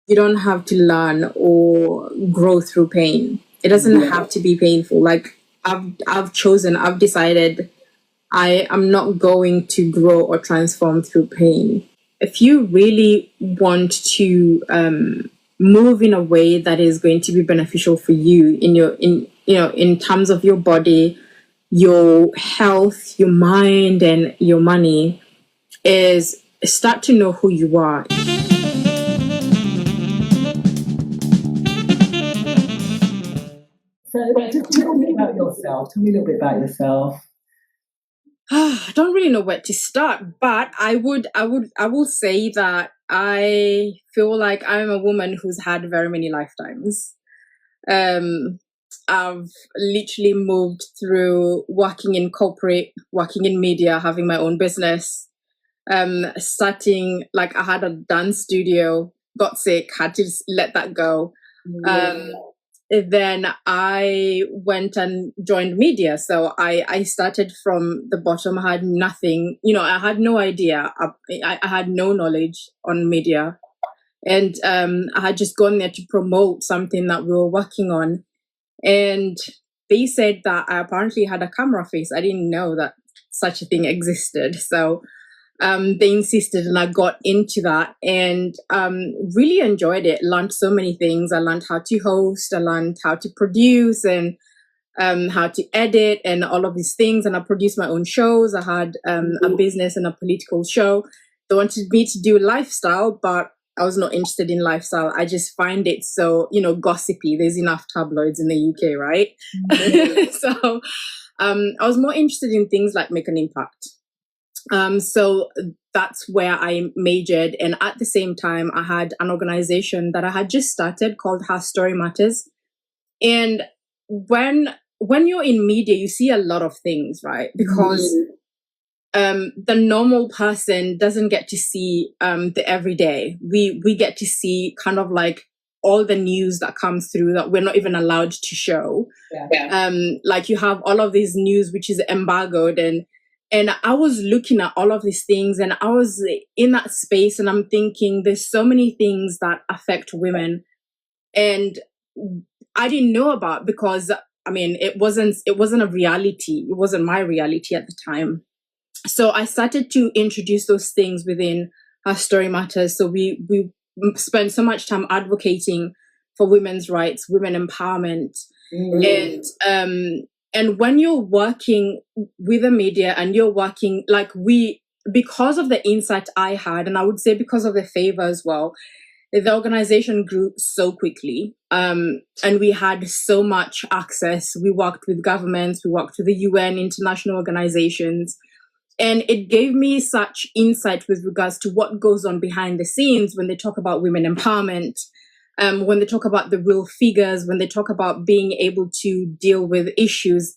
you don't have to learn or grow through pain. It doesn't have to be painful. Like I've decided I am not going to grow or transform through pain. If you really want to move in a way that is going to be beneficial for you in terms of your body, your health, your mind, and your money, is start to know who you are. So just tell me about yourself. Tell me a little bit about yourself. I don't really know where to start, but I will say that I feel like I'm a woman who's had very many lifetimes. I've literally moved through working in corporate, working in media, having my own business, starting, like, I had a dance studio, got sick, had to let that go. Then I went and joined media. So I started from the bottom. I had nothing, I had no idea. I had no knowledge on media. And I had just gone there to promote something that we were working on. And they said that I apparently had a camera face. I didn't know that such a thing existed. So they insisted, and I got into that and really enjoyed it. Learned so many things. I learned how to host. I learned how to produce and how to edit and all of these things. And I produced my own shows. I had a business and a political show. They wanted me to do lifestyle, but I was not interested in lifestyle. I just find it so, gossipy. There's enough tabloids in the UK, right? So I was more interested in things like make an impact. So that's where I majored. And at the same time, I had an organization that I had just started called Her Story Matters. And when you're in media, you see a lot of things, right? Because the normal person doesn't get to see the everyday. We get to see kind of like all the news that comes through that we're not even allowed to show. Like you have all of this news which is embargoed, and I was looking at all of these things, and I was in that space, and I'm thinking there's so many things that affect women, and I didn't know about, because it wasn't a reality. It wasn't my reality at the time. So I started to introduce those things within Our Story Matters. So we spend so much time advocating for women's rights, women empowerment, and when you're working with the media and you're working because of the insight I had, and I would say because of the favor as well, the organization grew so quickly, and we had so much access. We worked with governments, we worked with the UN, international organizations. And it gave me such insight with regards to what goes on behind the scenes when they talk about women empowerment, when they talk about the real figures, when they talk about being able to deal with issues.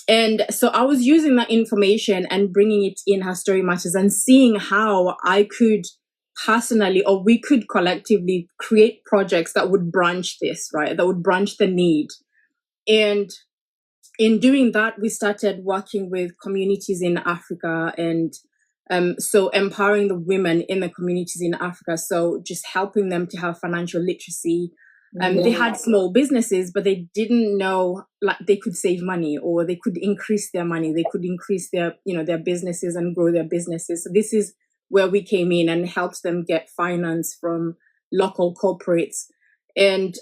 And so I was using that information and bringing it in Her Story Matters and seeing how I could personally, or we could collectively, create projects that would branch this, right? That would branch the need. And in doing that, we started working with communities in Africa, and so empowering the women in the communities in Africa. So just helping them to have financial literacy. They had small businesses, but they didn't know, like, they could save money, or they could increase their money. They could increase their businesses and grow their businesses. So this is where we came in and helped them get finance from local corporates. And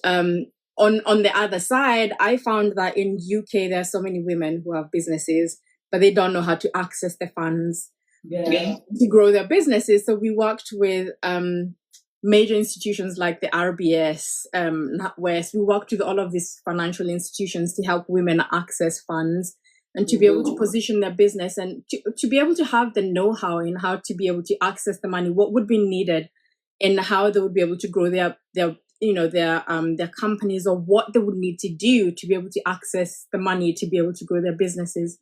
on the other side, I found that in UK, there are so many women who have businesses, but they don't know how to access the funds to grow their businesses. So we worked with major institutions like the RBS, NatWest. We worked with all of these financial institutions to help women access funds and to be able to position their business, and to be able to have the know-how in how to be able to access the money, what would be needed, and how they would be able to grow their companies, or what they would need to do to be able to access the money to be able to grow their businesses.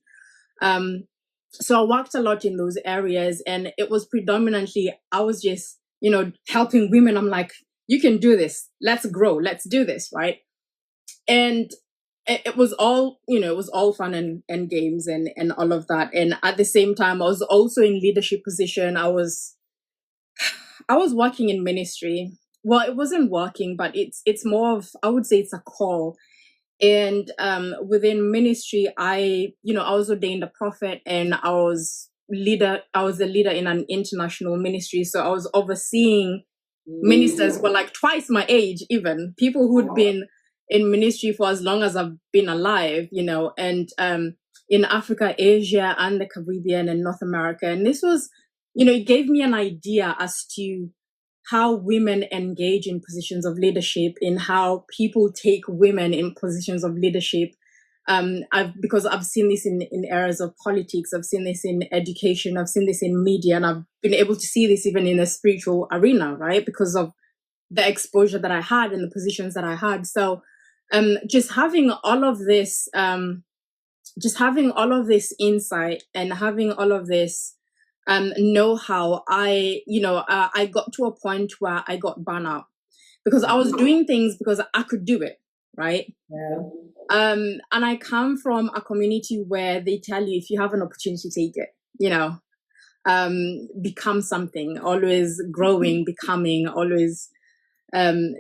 So I worked a lot in those areas, and it was predominantly, I was just, helping women. I'm like, you can do this. Let's grow. Let's do this. Right. And it was all, it was all fun and games and all of that. And at the same time, I was also in leadership position. I was working in ministry. well, it wasn't working, but it's more of, I would say it's a call. And within ministry, I was ordained a prophet, and I was a leader in an international ministry. So I was overseeing ministers who were like twice my age, even people who'd been in ministry for as long as I've been alive, and in Africa, Asia, and the Caribbean and North America. And this was, it gave me an idea as to how women engage in positions of leadership, in how people take women in positions of leadership. Because I've seen this in areas of politics, I've seen this in education, I've seen this in media, and I've been able to see this even in the spiritual arena, right? Because of the exposure that I had and the positions that I had. So just having all of this insight and having all of this know-how, I got to a point where I got burnout because I was doing things because I could do it, right? Yeah. And I come from a community where they tell you, if you have an opportunity, take it, become something, always growing, becoming, always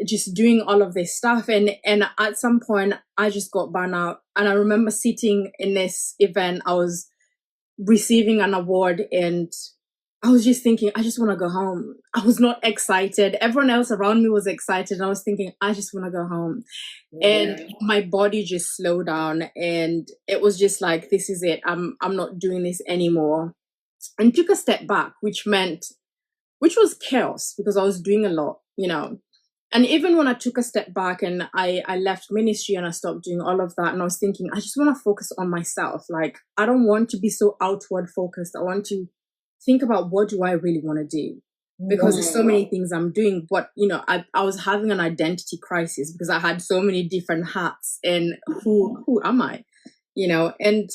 just doing all of this stuff. And at some point I just got burnt out. And I remember sitting in this event, I was receiving an award, and I was just thinking, I just want to go home. I was not excited. Everyone else around me was excited. I was thinking, I just want to go home. Yeah. And my body just slowed down, and it was just like, this is it. I'm not doing this anymore. And took a step back, which was chaos because I was doing a lot, And even when I took a step back and I left ministry and I stopped doing all of that, and I was thinking, I just want to focus on myself. Like, I don't want to be so outward focused. I want to think about, what do I really want to do? Because there's so many things I'm doing. But, I was having an identity crisis because I had so many different hats, and who am I? And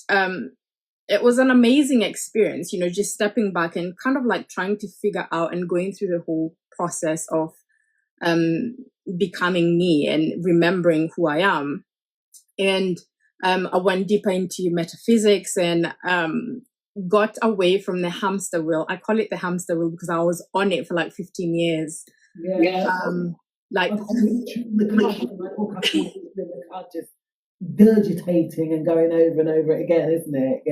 it was an amazing experience, just stepping back and kind of like trying to figure out and going through the whole process of becoming me and remembering who I am. And I went deeper into metaphysics and got away from the hamster wheel. I call it the hamster wheel because I was on it for like 15 years. Yeah. Like the car just gurgitating and going over and over it again, isn't it?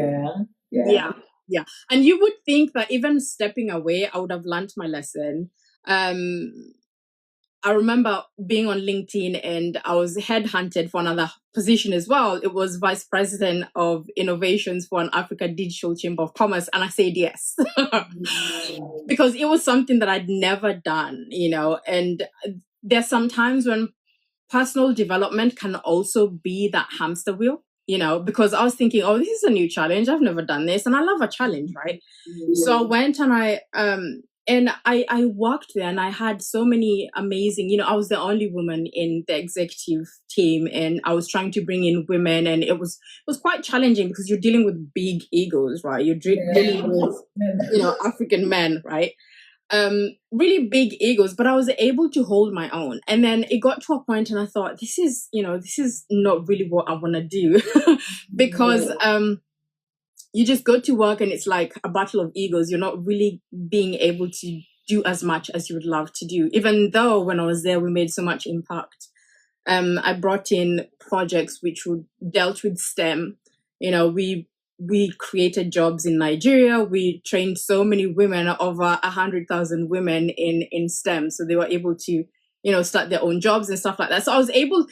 Yeah. And you would think that even stepping away, I would have learned my lesson. I remember being on LinkedIn and I was headhunted for another position as well. It was Vice President of Innovations for an Africa Digital Chamber of Commerce. And I said yes, because it was something that I'd never done, and there's some times when personal development can also be that hamster wheel, because I was thinking, oh, this is a new challenge. I've never done this. And I love a challenge, right? So I went and I worked there, and I had so many amazing, I was the only woman in the executive team, and I was trying to bring in women, and it was quite challenging because you're dealing with big egos, right? You're dealing with, African men, right? Really big egos, but I was able to hold my own. And then it got to a point and I thought, this is not really what I want to do because, you just go to work and it's like a battle of egos. You're not really being able to do as much as you would love to do. Even though when I was there, we made so much impact. I brought in projects which dealt with STEM. We created jobs in Nigeria. We trained so many women, over 100,000 women in STEM. So they were able to, start their own jobs and stuff like that. So I was able,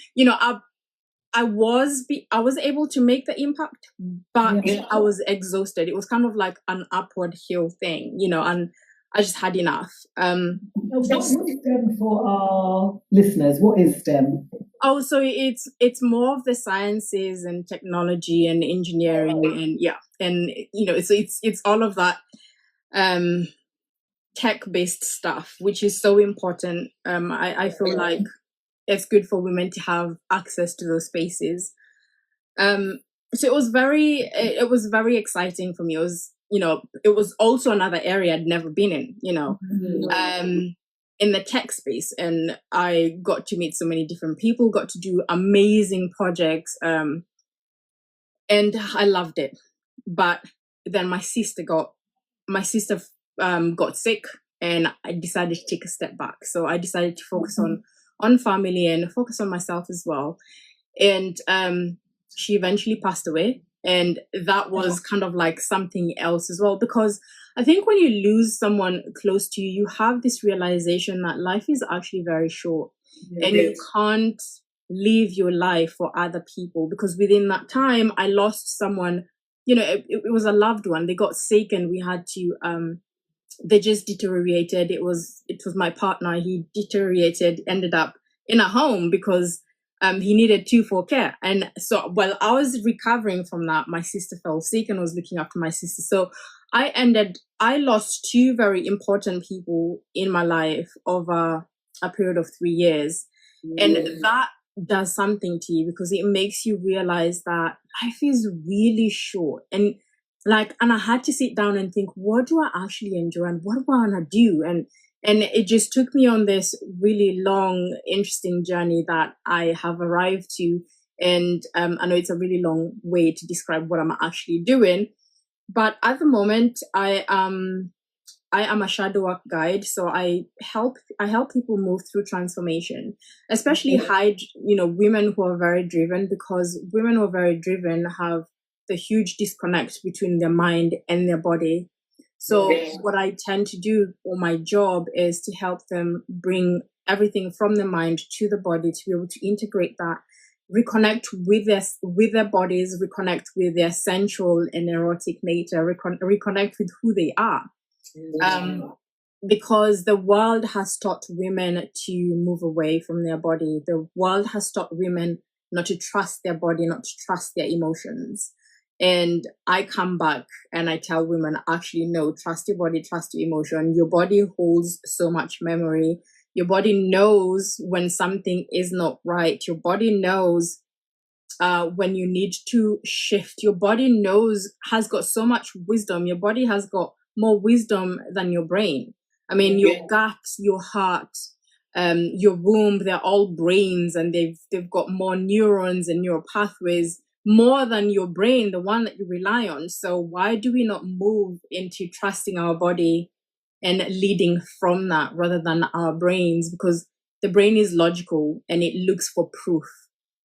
I was able to make the impact, but I was exhausted. It was kind of like an upward hill thing, and I just had enough. What's STEM for our listeners? What is STEM? Oh, so it's more of the sciences and technology and engineering and it's all of that tech-based stuff, which is so important. I feel like it's good for women to have access to those spaces. So it was very exciting for me. It was, it was also another area I'd never been in, in the tech space. And I got to meet so many different people, got to do amazing projects. And I loved it. But then my sister got sick, and I decided to take a step back. So I decided to focus on family and focus on myself as well. And she eventually passed away. And that was kind of like something else as well, because I think when you lose someone close to you, you have this realization that life is actually very short, and you can't live your life for other people, because within that time I lost someone, it was a loved one. They got sick and we had to, they just deteriorated. It was my partner. He deteriorated, ended up in a home because he needed 2-4 care. And so while I was recovering from that, my sister fell sick and was looking after my sister. So I lost 2 very important people in my life over a period of 3 years. And that does something to you, because it makes you realize that life is really short. And I had to sit down and think, what do I actually enjoy and what do I want to do? And it just took me on this really long, interesting journey that I have arrived to. And I know it's a really long way to describe what I'm actually doing. But at the moment, I am a shadow work guide. So I help people move through transformation, especially women who are very driven, because women who are very driven have the huge disconnect between their mind and their body. So what I tend to do, or my job, is to help them bring everything from the mind to the body, to be able to integrate that, reconnect with their bodies, reconnect with their sensual and erotic nature, reconnect with who they are. Because the world has taught women to move away from their body. The world has taught women not to trust their body, not to trust their emotions. And I come back and I tell women, actually, no, trust your body, trust your emotion. Your body holds so much memory. Your body knows when something is not right. Your body knows when you need to shift. Your body has got so much wisdom. Your body has got more wisdom than your brain. I mean, your gut, your heart, your womb, they're all brains, and they've got more neurons and neural pathways, more than your brain, the one that you rely on. So why do we not move into trusting our body and leading from that rather than our brains? Because the brain is logical and it looks for proof.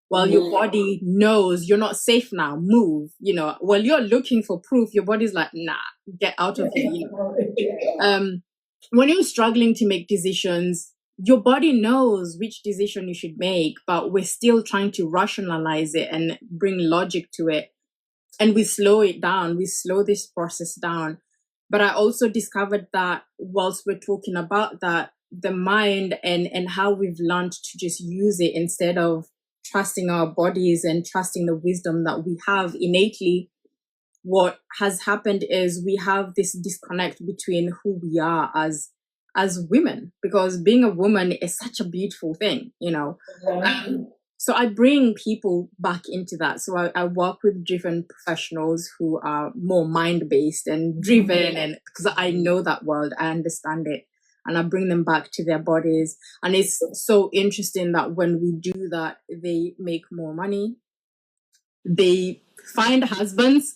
While your body knows you're not safe now, move. While you're looking for proof, your body's like, nah, get out of here. When you're struggling to make decisions, your body knows which decision you should make, but we're still trying to rationalize it and bring logic to it. And we slow it down. We slow this process down. But I also discovered that whilst we're talking about that, the mind and how we've learned to just use it instead of trusting our bodies and trusting the wisdom that we have innately, what has happened is we have this disconnect between who we are as women, because being a woman is such a beautiful thing, so I bring people back into that. So I work with driven professionals who are more mind-based and driven, and because I know that world, I understand it, and I bring them back to their bodies. And it's so interesting that when we do that, they make more money, they find husbands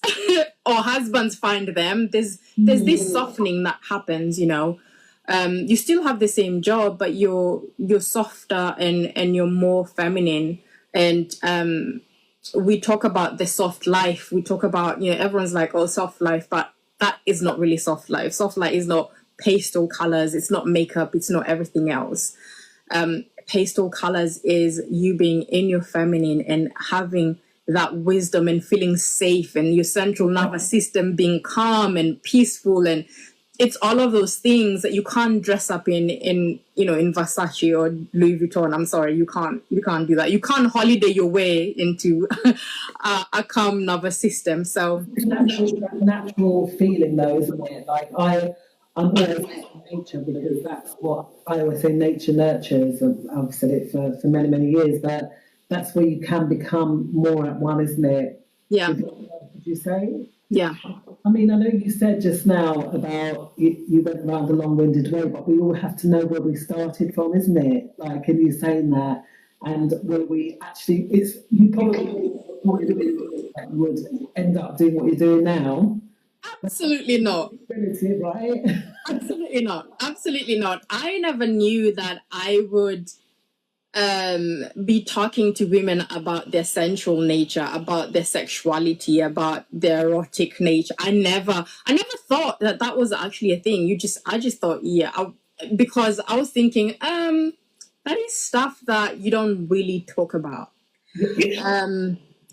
or husbands find them. There's this softening that happens, you still have the same job, but you're softer and you're more feminine. And we talk about the soft life. We talk about, everyone's like, oh, soft life, but that is not really soft life. Soft life is not pastel colors. It's not makeup. It's not everything else. Pastel colors is you being in your feminine and having that wisdom and feeling safe, and your central nervous system being calm and peaceful. And it's all of those things that you can't dress up in Versace or Louis Vuitton. I'm sorry, you can't do that. You can't holiday your way into a calm nervous system. So natural feeling, though, isn't it? Like I'm always nature, because that's what I always say. Nature nurtures. I've said it for many years, but that's where you can become more at one, isn't it? Yeah. Would you say? Yeah. I mean, I know you said just now about you went around a long-winded way, but we all have to know where we started from, isn't it? Like, in you saying that, and where we actually, you probably would end up doing what you're doing now. Absolutely not. Right? Absolutely not. Absolutely not. I never knew that I would be talking to women about their sensual nature, about their sexuality, about their erotic nature. I never thought that that was actually a thing. I just thought, yeah, because I was thinking, that is stuff that you don't really talk about.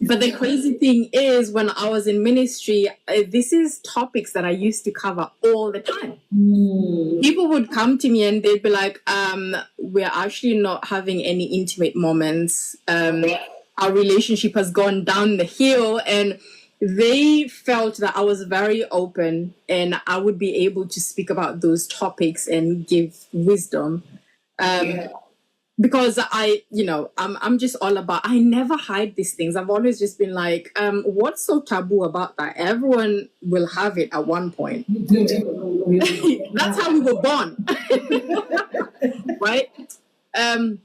But the crazy thing is, when I was in ministry, this is topics that I used to cover all the time. People would come to me and they'd be like, we're actually not having any intimate moments. Our relationship has gone down the hill. And they felt that I was very open and I would be able to speak about those topics and give wisdom. Because I'm just all about, I never hide these things. I've always just been like, what's so taboo about that? Everyone will have it at one point. That's how we were born. Right? And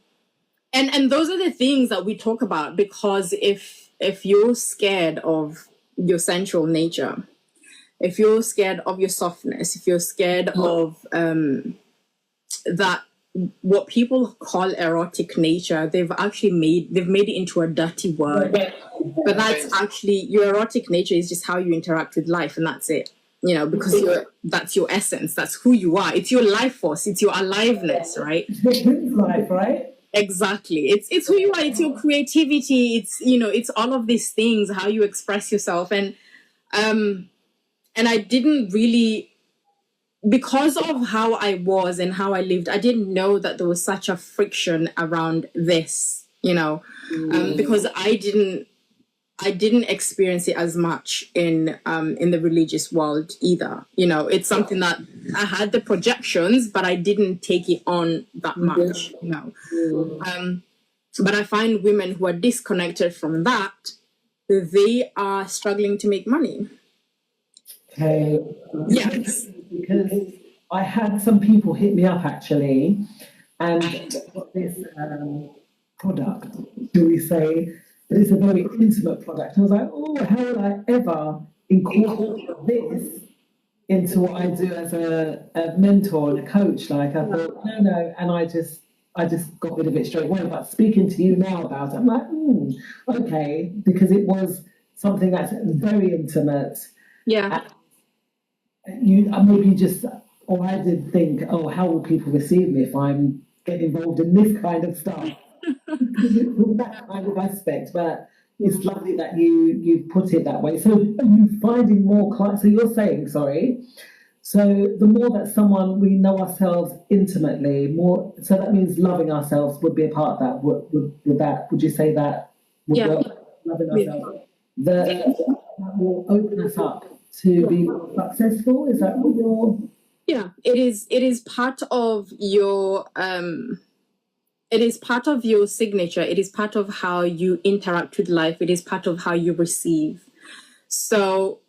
those are the things that we talk about, because if you're scared of your sensual nature, if you're scared of your softness, if you're scared of that, what people call erotic nature, they've made it into a dirty word. But that's actually, your erotic nature is just how you interact with life, and that's it. Because that's your essence, that's who you are. It's your life force, it's your aliveness, right? Life, right? Exactly. It's who you are, it's your creativity, it's all of these things, how you express yourself. And I didn't really, because of how I was and how I lived, I didn't know that there was such a friction around this, because I didn't experience it as much in the religious world either. It's something that I had the projections, but I didn't take it on that much, but I find women who are disconnected from that, they are struggling to make money. Okay. Yes. Because I had some people hit me up actually, and got this product, do we say, but it's a very intimate product. I was like, oh, how will I ever incorporate this into what I do as a mentor and a coach? Like, I thought, no, and I just got rid of it straight away. But speaking to you now about it, I'm like, okay, because it was something that's very intimate. Yeah. Maybe just, or I did think, oh, how will people receive me if I'm getting involved in this kind of stuff? That kind of aspect, but it's lovely that you put it that way. So are you finding more clients? So you're saying, sorry. So the more that we know ourselves intimately, more. So that means loving ourselves would be a part of that. Would you say that? Work, loving ourselves. That will open us up to be more successful. Is that what you're? Yeah, it is. It is part of your. It is part of your signature. It is part of how you interact with life. It is part of how you receive. So,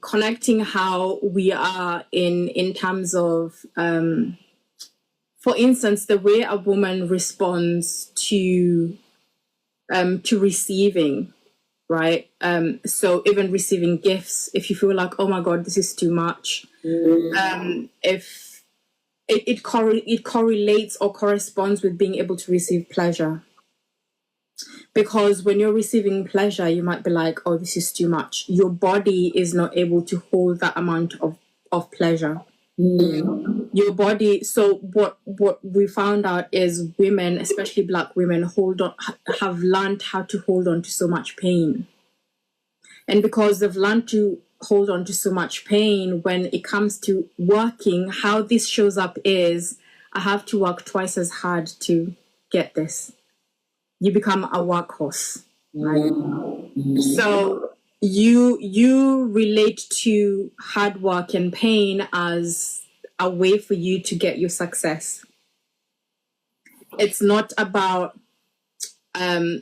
connecting how we are in terms of, for instance, the way a woman responds to receiving, right? So even receiving gifts, if you feel like, oh my God, this is too much, if it correlates or corresponds with being able to receive pleasure. Because when you're receiving pleasure, you might be like, oh, this is too much. Your body is not able to hold that amount of pleasure. Your body. So what we found out is women, especially Black women, have learned how to hold on to so much pain. And because they've learned to hold on to so much pain, when it comes to working, how this shows up is, I have to work twice as hard to get this. You become a workhorse, right? So you relate to hard work and pain as a way for you to get your success. It's not about.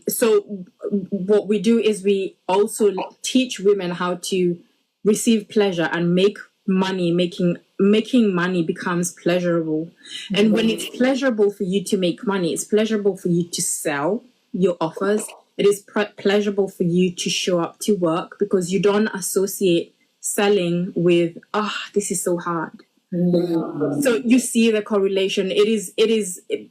So what we do is we also teach women how to receive pleasure and make money. Making money becomes pleasurable. And when it's pleasurable for you to make money, it's pleasurable for you to sell your offers. It is pleasurable for you to show up to work, because you don't associate selling with, this is so hard. So you see the correlation. It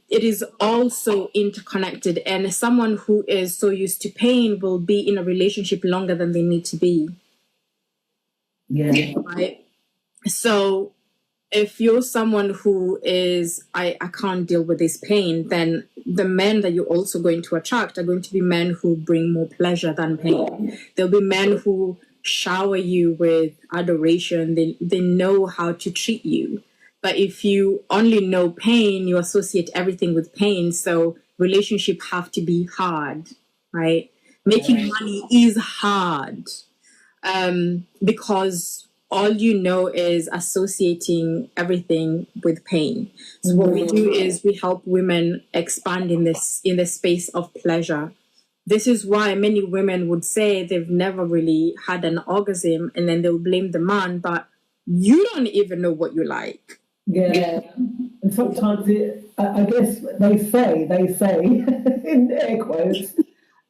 is also interconnected, and someone who is so used to pain will be in a relationship longer than they need to be. Yeah. Right? So if you're someone who is, I can't deal with this pain, then the men that you're also going to attract are going to be men who bring more pleasure than pain. There'll be men who shower you with adoration. They know how to treat you. But if you only know pain, you associate everything with pain. So relationships have to be hard, right? Making money is hard, because all you know is associating everything with pain. So what we do is we help women expand in the space of pleasure. This is why many women would say they've never really had an orgasm, and then they'll blame the man, but you don't even know what you like. Yeah. And sometimes I guess they say, in air quotes,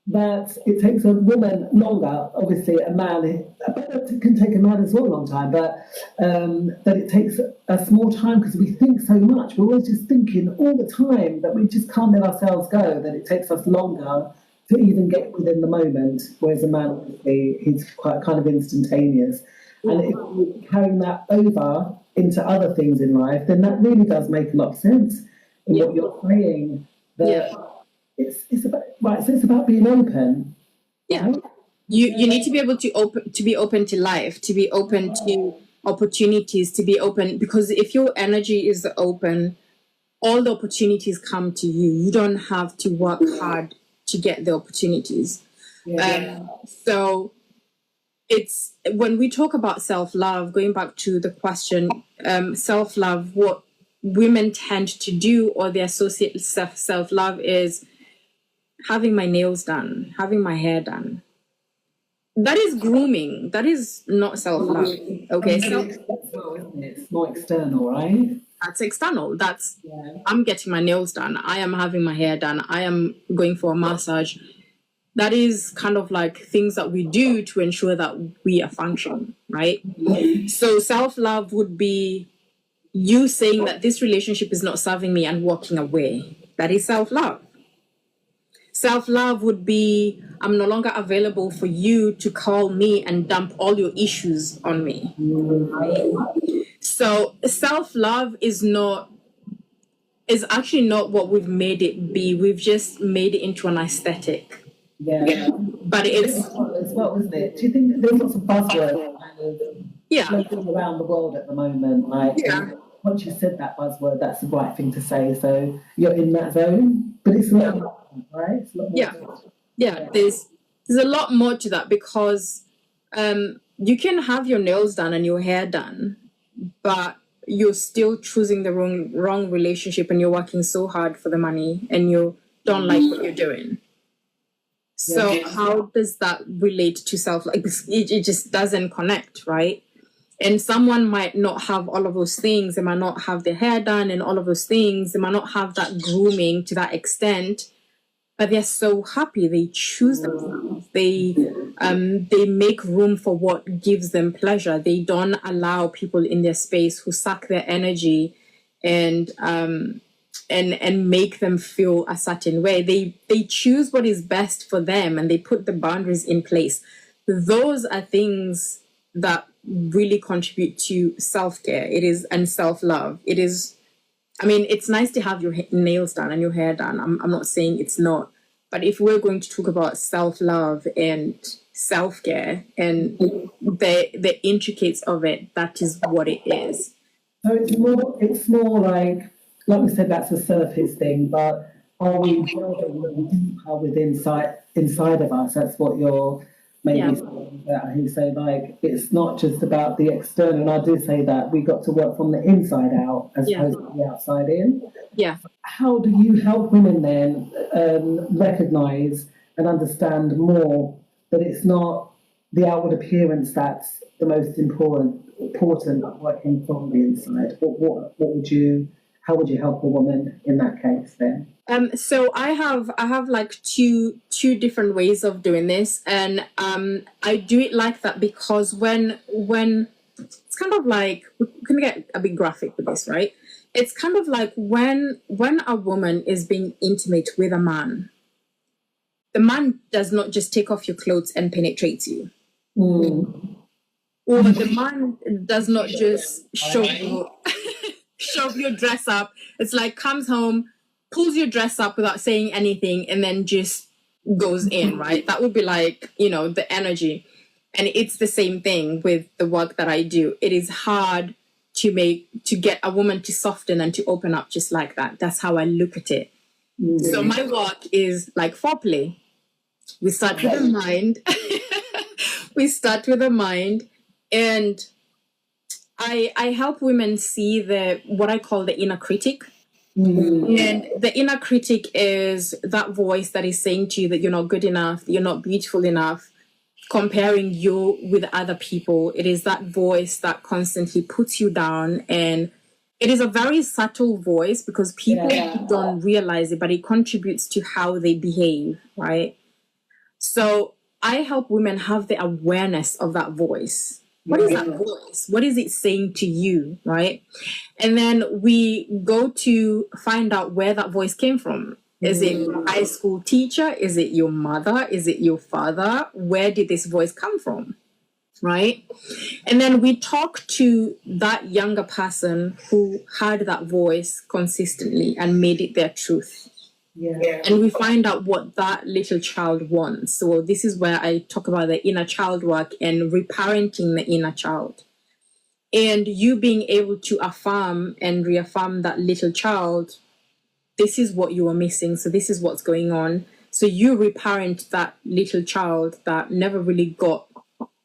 that it takes a woman longer, obviously a man, it can take a man as well a long time, but that it takes us more time because we think so much. We're always just thinking all the time that we just can't let ourselves go, that it takes us longer to even get within the moment, whereas a man, obviously, he's quite kind of instantaneous. And if you're carrying that over into other things in life, then that really does make a lot of sense in what you're saying. That it's about right. So it's about being open. Yeah, Right? you need to be able to be open to life, to be open to opportunities, to be open, because if your energy is open, all the opportunities come to you. You don't have to work hard to get the opportunities. So it's when we talk about self-love, going back to the question, self-love, what women tend to do or they associate self-love is having my nails done, having my hair done. That is grooming. That is not self-love. Okay, so It's more external, right? that's external. That's I'm getting my nails done. I am having my hair done. I am going for a massage. That is kind of like things that we do to ensure that we are functioning, right? So self-love would be you saying that this relationship is not serving me and walking away. That is self-love. Self-love would be I'm no longer available for you to call me and dump all your issues on me. Right? So self-love is actually not what we've made it be. We've just made it into an aesthetic. Yeah. But it's as well, isn't it? Do you think that there's lots of buzzwords kind of floating around the world at the moment? Like, once you said that buzzword, that's the right thing to say. So you're in that zone, but it's a lot more, right? It's a lot more There's a lot more to that because you can have your nails done and your hair done, but you're still choosing the wrong relationship and you're working so hard for the money and you don't like what you're doing. So how does that relate to self? Like it just doesn't connect, right? And someone might not have all of those things. They might not have their hair done and all of those things. They might not have that grooming to that extent, but they're so happy. They choose themselves. They make room for what gives them pleasure. They don't allow people in their space who suck their energy and make them feel a certain way. They choose what is best for them and they put the boundaries in place. Those are things that really contribute to self-care. It is, and self-love. It is, I mean, it's nice to have your nails done and your hair done. I'm not saying it's not. But if we're going to talk about self-love and self-care and the intricacies of it, that is what it is. So it's more like we said, that's a surface thing, but are we delving deeper within inside of us? That's what you're maybe saying. I say, like, it's not just about the external, and I do say that we got to work from the inside out as opposed to the outside in. Yeah. How do you help women then recognise and understand more that it's not the outward appearance that's the most important working from the inside? What would you how would you help a woman in that case then? So I have like two different ways of doing this, and I do it like that because when it's kind of like, we can get a bit graphic with this, right? It's kind of like when a woman is being intimate with a man, the man does not just take off your clothes and penetrate you. Or the man does not just shove your dress up. It's like comes home, pulls your dress up without saying anything, and then just goes in, right? That would be like, the energy. And it's the same thing with the work that I do. It is hard to get a woman to soften and to open up just like that. That's how I look at it. So my work is like foreplay. We start with the mind. We start with the mind, and I help women see what I call the inner critic. And the inner critic is that voice that is saying to you that you're not good enough, you're not beautiful enough, comparing you with other people. It is that voice that constantly puts you down, and it is a very subtle voice because people don't realize it, but it contributes to how they behave, right? So I help women have the awareness of that voice. What is that voice? What is it saying to you, right? And then we go to find out where that voice came from. Is it a high school teacher? Is it your mother? Is it your father? Where did this voice come from, right? And then we talk to that younger person who had that voice consistently and made it their truth. And we find out what that little child wants. So this is where I talk about the inner child work and reparenting the inner child. And you being able to affirm and reaffirm that little child, this is what you are missing. So this is what's going on. So you reparent that little child that never really got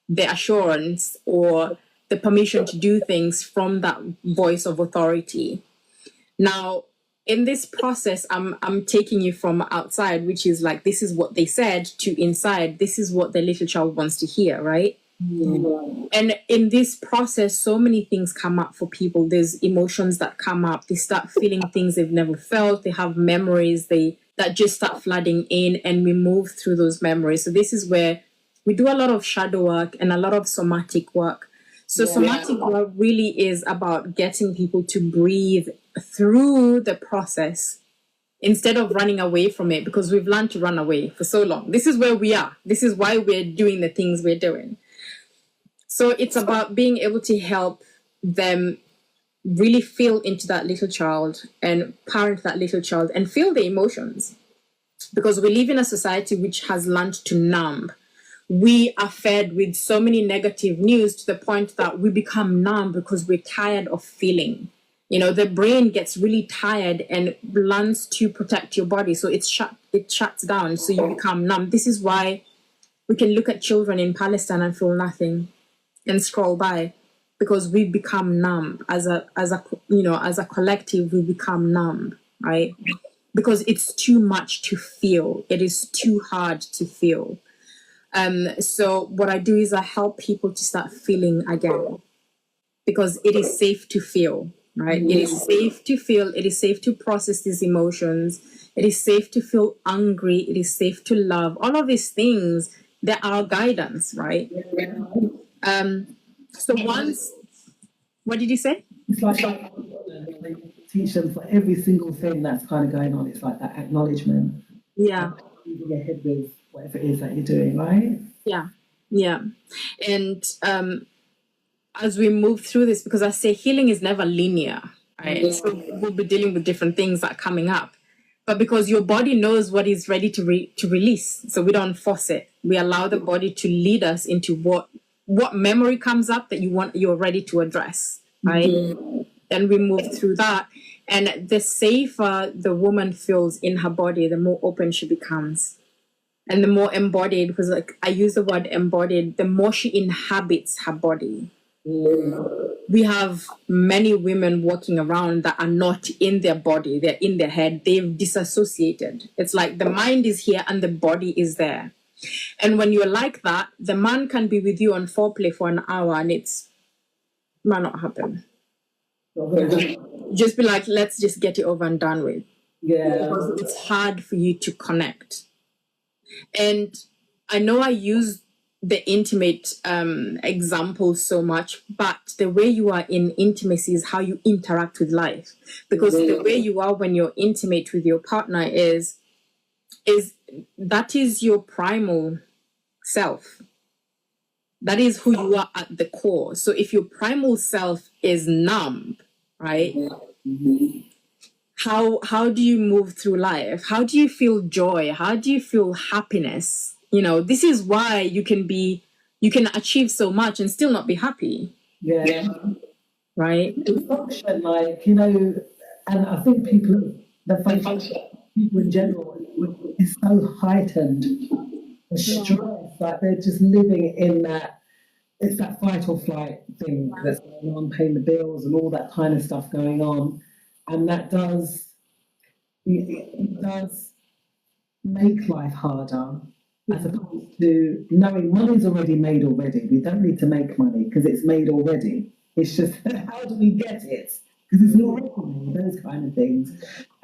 the assurance or the permission to do things from that voice of authority. Now, in this process, I'm taking you from outside, which is like, this is what they said, to inside, this is what the little child wants to hear, right? And in this process, so many things come up for people. There's emotions that come up. They start feeling things they've never felt. They have memories that just start flooding in, and we move through those memories. So this is where we do a lot of shadow work and a lot of somatic work. So somatic work really is about getting people to breathe through the process instead of running away from it, because we've learned to run away for so long. This is where we are. This is why we're doing the things we're doing. So it's about being able to help them really feel into that little child and parent that little child and feel the emotions. Because we live in a society which has learned to numb. We are fed with so many negative news to the point that we become numb because we're tired of feeling. The brain gets really tired and learns to protect your body. So it shuts down. So you become numb. This is why we can look at children in Palestine and feel nothing and scroll by, because we become numb as a collective. We become numb, right? Because it's too much to feel. It is too hard to feel. So what I do is I help people to start feeling again, because it is safe to feel, right? It is safe to feel. It is safe to process these emotions. It is safe to feel angry. It is safe to love. All of these things, they're our guidance, right? So once, what did you say? It's like they teach them for every single thing that's kind of going on. It's like that acknowledgement. Yeah. Moving your head with whatever it is that you're doing, right? Yeah. And as we move through this, because I say healing is never linear, right? So we'll be dealing with different things that are coming up. But because your body knows what is ready to release, so we don't force it. We allow the body to lead us into what memory comes up that you're ready to address, right? And we move through that. And the safer the woman feels in her body, the more open she becomes. And the more embodied, because like I use the word embodied, the more she inhabits her body. We have many women walking around that are not in their body, they're in their head, they've disassociated. It's like the mind is here and the body is there. And when you're like that, the man can be with you on foreplay for an hour and it might not happen. just be like, let's just get it over and done with. Yeah. Because it's hard for you to connect. And I know I use the intimate example so much, but the way you are in intimacy is how you interact with life. Because the way you are when you're intimate with your partner is that is your primal self. That is who you are at the core. So if your primal self is numb, right? How do you move through life? How do you feel joy? How do you feel happiness? You know, this is why you can achieve so much and still not be happy. Yeah. Right? The function, like, you know, and I think the function, people in general, is so heightened. The stress, like they're just living in that, it's that fight or flight thing that's going on, paying the bills and all that kind of stuff going on. And that it does make life harder, as opposed to knowing money's already made already. We don't need to make money because it's made already. It's just how do we get it? Because it's not money, those kind of things,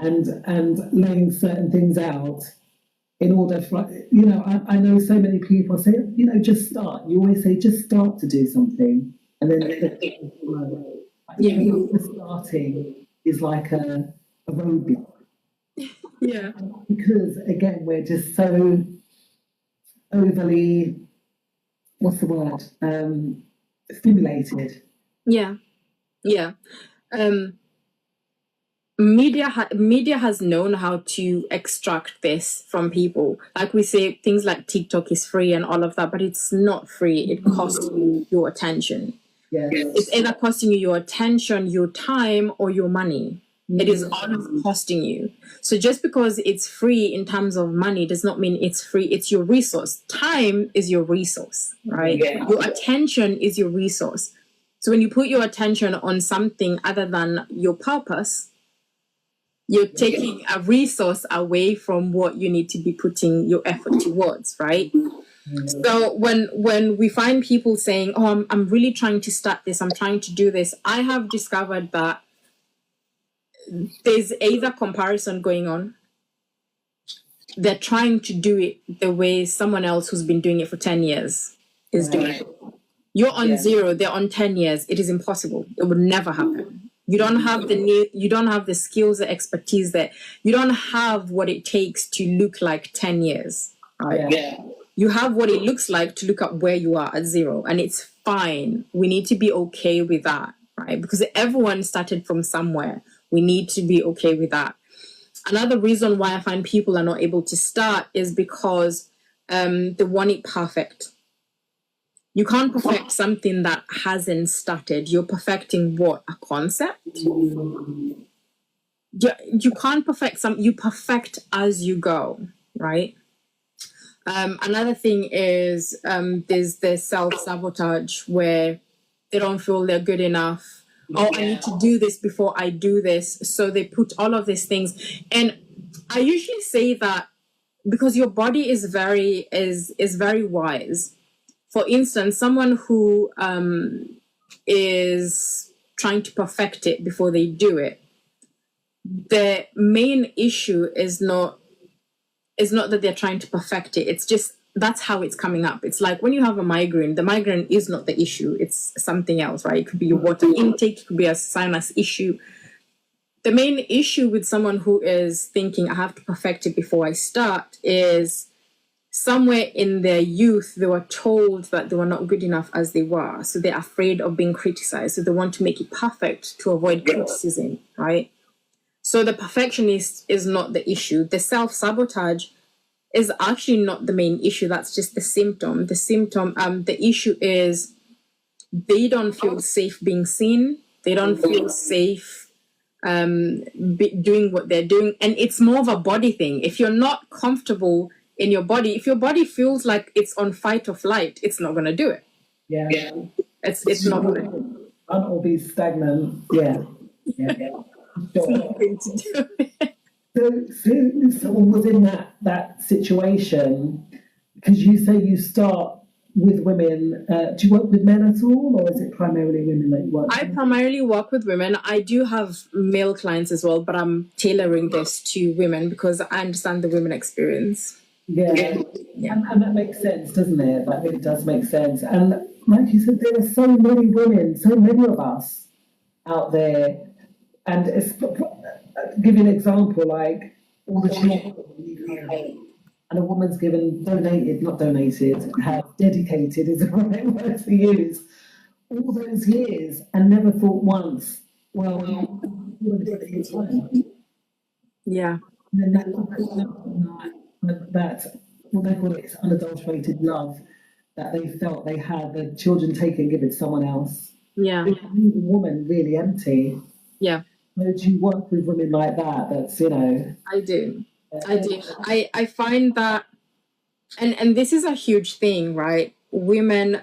and laying certain things out in order for, you know, I know so many people say, you know, just start. You always say just start to do something, and then starting is like a roadblock. Yeah. Because again, we're just so overly, what's the word? Stimulated. Yeah. Yeah. Media has known how to extract this from people. Like we say, things like TikTok is free and all of that, but it's not free. It costs you your attention. Yes. It's either costing you your attention, your time, or your money. It is always costing you. So just because it's free in terms of money does not mean it's free. It's your resource. Time is your resource, right? Yeah. Your attention is your resource. So when you put your attention on something other than your purpose, you're taking a resource away from what you need to be putting your effort towards, right? So when we find people saying, oh, I'm really trying to start this, I'm trying to do this, I have discovered that there's either comparison going on. They're trying to do it the way someone else who's been doing it for 10 years is doing it. You're on 0, they're on 10 years. It is impossible. It would never happen. You don't have the need, you don't have the skills, the expertise that you don't have what it takes to look like 10 years. Right? Yeah. You have what it looks like to look at where you are at 0, and it's fine. We need to be okay with that, right? Because everyone started from somewhere. We need to be okay with that. Another reason why I find people are not able to start is because they want it perfect. You can't perfect something that hasn't started. You're perfecting what? A concept? You can't perfect you perfect as you go, right? Another thing is there's the self-sabotage where they don't feel they're good enough. Oh, I need to do this before I do this. So they put all of these things. And I usually say that because your body is very wise. For instance, someone who is trying to perfect it before they do it, the main issue is not that they're trying to perfect it. It's just that's how it's coming up. It's like when you have a migraine, the migraine is not the issue. It's something else, right? It could be your water intake, it could be a sinus issue. The main issue with someone who is thinking, I have to perfect it before I start, is somewhere in their youth, they were told that they were not good enough as they were. So they're afraid of being criticized. So they want to make it perfect to avoid criticism, right? So the perfectionist is not the issue. The self-sabotage is actually not the main issue. That's just the symptom. The issue is they don't feel safe being seen. They don't feel safe doing what they're doing. And it's more of a body thing. If you're not comfortable in your body, if your body feels like it's on fight or flight, it's not going to do it. Yeah. It's not going to. Can't all be stagnant. Yeah. It's not going to do it. So someone was in that situation, because you say you start with women. Do you work with men at all, or is it primarily women that you work with? I primarily work with women. I do have male clients as well, but I'm tailoring this to women because I understand the women experience. Yeah. And that makes sense, doesn't it? That really does make sense. And like you said, there are so many women, so many of us out there. And give you an example, like all the children and a woman's dedicated is the right word to use, all those years and never thought once, well, yeah. And then that what they call it is unadulterated love that they felt they had, the children take and give it to someone else. Yeah. Leave a woman really empty. Yeah. So do you work with women like that? That's, you know. I do. I find that, and this is a huge thing, right? Women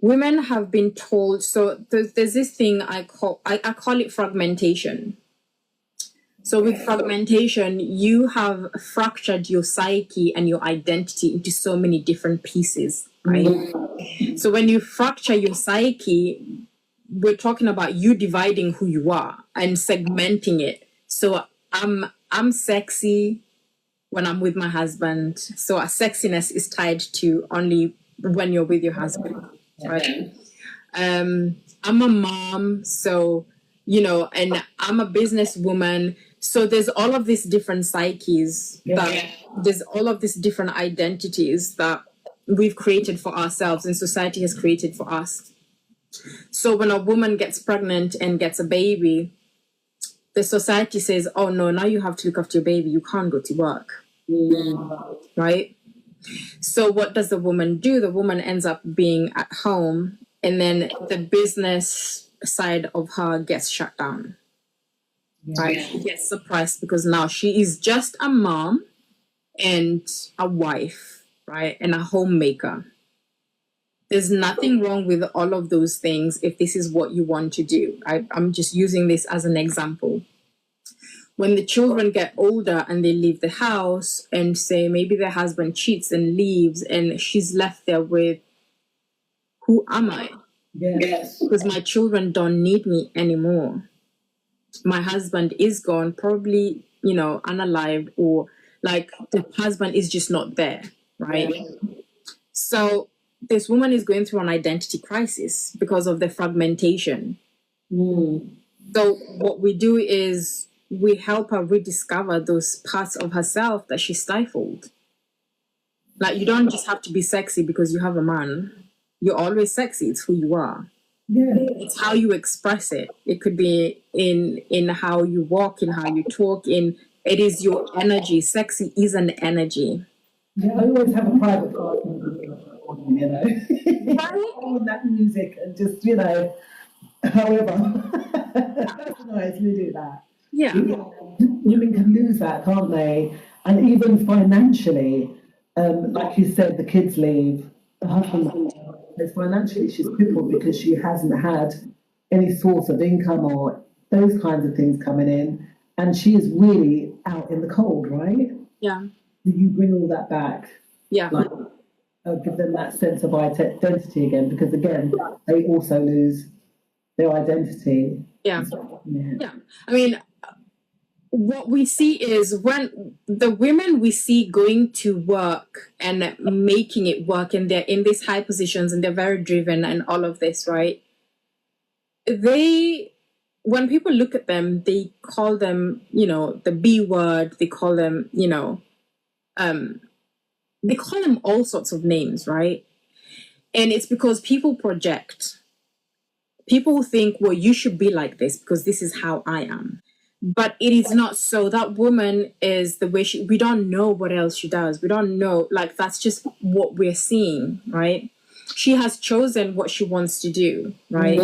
have been told, so there's this thing I call it fragmentation. So with fragmentation, you have fractured your psyche and your identity into so many different pieces, right? So when you fracture your psyche, we're talking about you dividing who you are and segmenting it. So I'm sexy when I'm with my husband. So our sexiness is tied to only when you're with your husband, right? I'm a mom, so, you know, and I'm a businesswoman. So there's all of these different psyches, there's all of these different identities that we've created for ourselves and society has created for us. So when a woman gets pregnant and gets a baby, the society says, oh no, now you have to look after your baby. You can't go to work, right? So what does the woman do? The woman ends up being at home, and then the business side of her gets shut down. Right? She gets suppressed because now she is just a mom and a wife, right? And a homemaker. There's nothing wrong with all of those things if this is what you want to do. I'm just using this as an example. When the children get older and they leave the house and say maybe their husband cheats and leaves and she's left there with, who am I? Yes. Because my children don't need me anymore. My husband is gone, probably, you know, unalived, or like the husband is just not there, right? Yeah. So this woman is going through an identity crisis because of the fragmentation. So what we do is we help her rediscover those parts of herself that she stifled. Like, you don't just have to be sexy because you have a man. You're always sexy. It's who you are. Yeah. It's how you express it. It could be in how you walk, in how you talk, it is your energy. Sexy is an energy. Yeah, I always have a private part, you know. On that music and just, you know, however. That's nice, we do that. Yeah. Women can lose that, can't they? And even financially, like you said, the kids leave, the husband, financially she's crippled because she hasn't had any source of income or those kinds of things coming in, and she is really out in the cold, right? Yeah. Do you bring all that back? Yeah. Like, give them that sense of identity again, because again, they also lose their identity. Yeah. Yeah. I mean, what we see is when the women we see going to work and making it work, and they're in these high positions and they're very driven and all of this, right? When people look at them, they call them, you know, the B word. They call them, you know, they call them all sorts of names, right? And it's because people project. People think, well, you should be like this because this is how I am. But it is not so. That woman is the way we don't know what else she does. We don't know, like, that's just what we're seeing, right? She has chosen what she wants to do, right?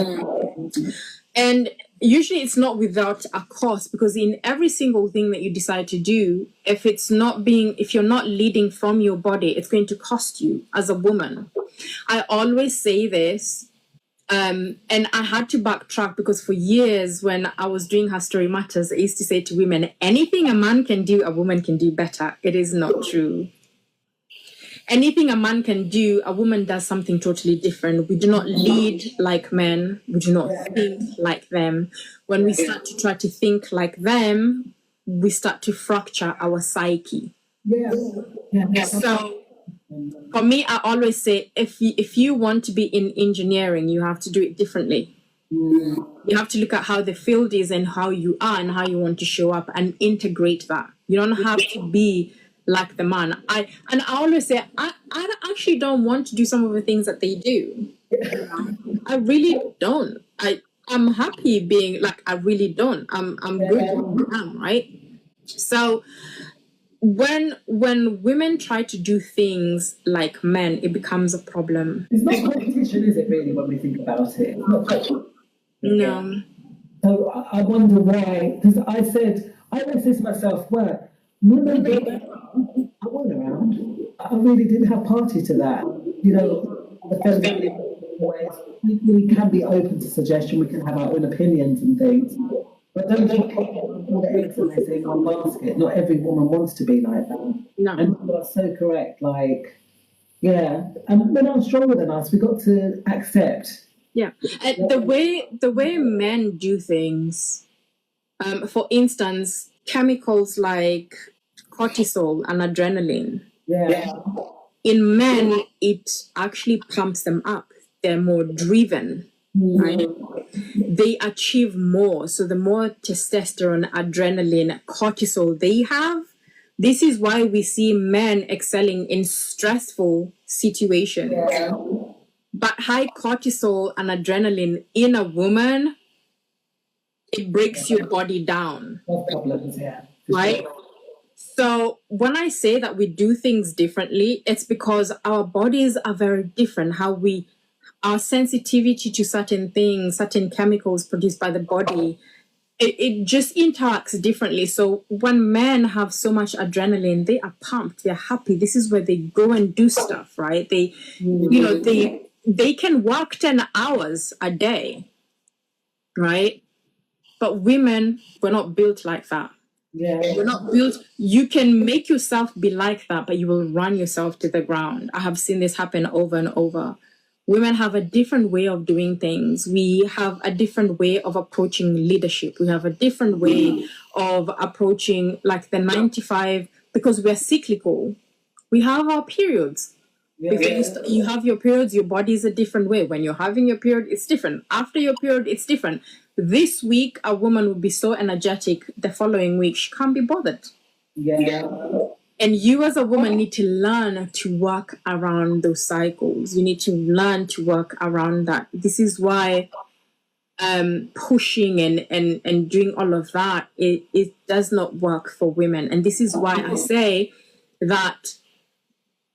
And usually it's not without a cost, because in every single thing that you decide to do, if you're not leading from your body, it's going to cost you as a woman. I always say this. And I had to backtrack because for years when I was doing Her Story Matters, I used to say to women, anything a man can do, a woman can do better. It is not true. anything a man can do, a woman does something totally different. We do not lead like men. We do not think like them. When we start to try to think like them, we start to fracture our psyche. So for me, I always say, if you want to be in engineering, you have to do it differently. You have to look at how the field is and how you are and how you want to show up and integrate that. You don't have to be like the man. I always say, I actually don't want to do some of the things that they do. I really don't. I'm happy being like, I really don't. I'm good where I am, right? So when women try to do things like men, it becomes a problem. It's not competition, is it, really, when we think about it? It's not No. So I wonder why, because I always say to myself, well, when I went around, I really didn't have party to that. You know, the feminine ways, we can be open to suggestion, we can have our own opinions and things. But don't put all the eggs in one basket. Not every woman wants to be like that. No. And you are so correct, like, yeah. And men are stronger than us, we've got to accept. Yeah, and the way men do things, for instance, chemicals like cortisol and adrenaline. Yeah. In men, it actually pumps them up. They're more driven, right? They achieve more. So the more testosterone, adrenaline, cortisol they have, this is why we see men excelling in stressful situations. Yeah. But high cortisol and adrenaline in a woman, it breaks your body down. Problems, yeah. Right? So when I say that we do things differently, it's because our bodies are very different. Our sensitivity to certain things, certain chemicals produced by the body, it just interacts differently. So when men have so much adrenaline, they are pumped, they're happy. This is where they go and do stuff, right? They can work 10 hours a day, right? But women, we're not built like that. Yeah. We're not built. You can make yourself be like that, but you will run yourself to the ground. I have seen this happen over and over. Women have a different way of doing things. We have a different way of approaching leadership. We have a different way of approaching like the 9 to 5, because we're cyclical. We have our periods. Before you have your periods, your body is a different way. When you're having your period, it's different. After your period, it's different. This week, a woman will be so energetic. The following week, she can't be bothered. Yeah. And you as a woman need to learn to work around those cycles. You need to learn to work around that. This is why pushing and doing all of that, it does not work for women. And this is why I say that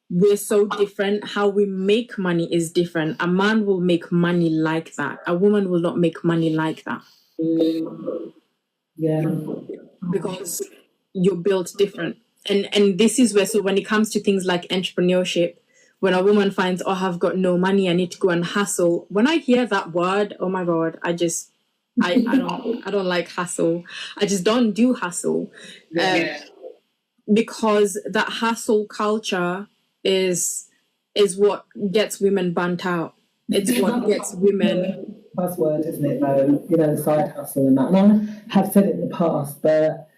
we're so different. How we make money is different. A man will make money like that. A woman will not make money like that. Yeah. Because you're built different. And this is where, so when it comes to things like entrepreneurship, when a woman finds, oh, I've got no money, I need to go and hustle. When I hear that word, oh my God, I don't like hustle. I just don't do hustle. Because that hustle culture is what gets women burnt out. It's what gets women. Buzzword, isn't it, though? You know, side hustle and that. And I have said it in the past, but,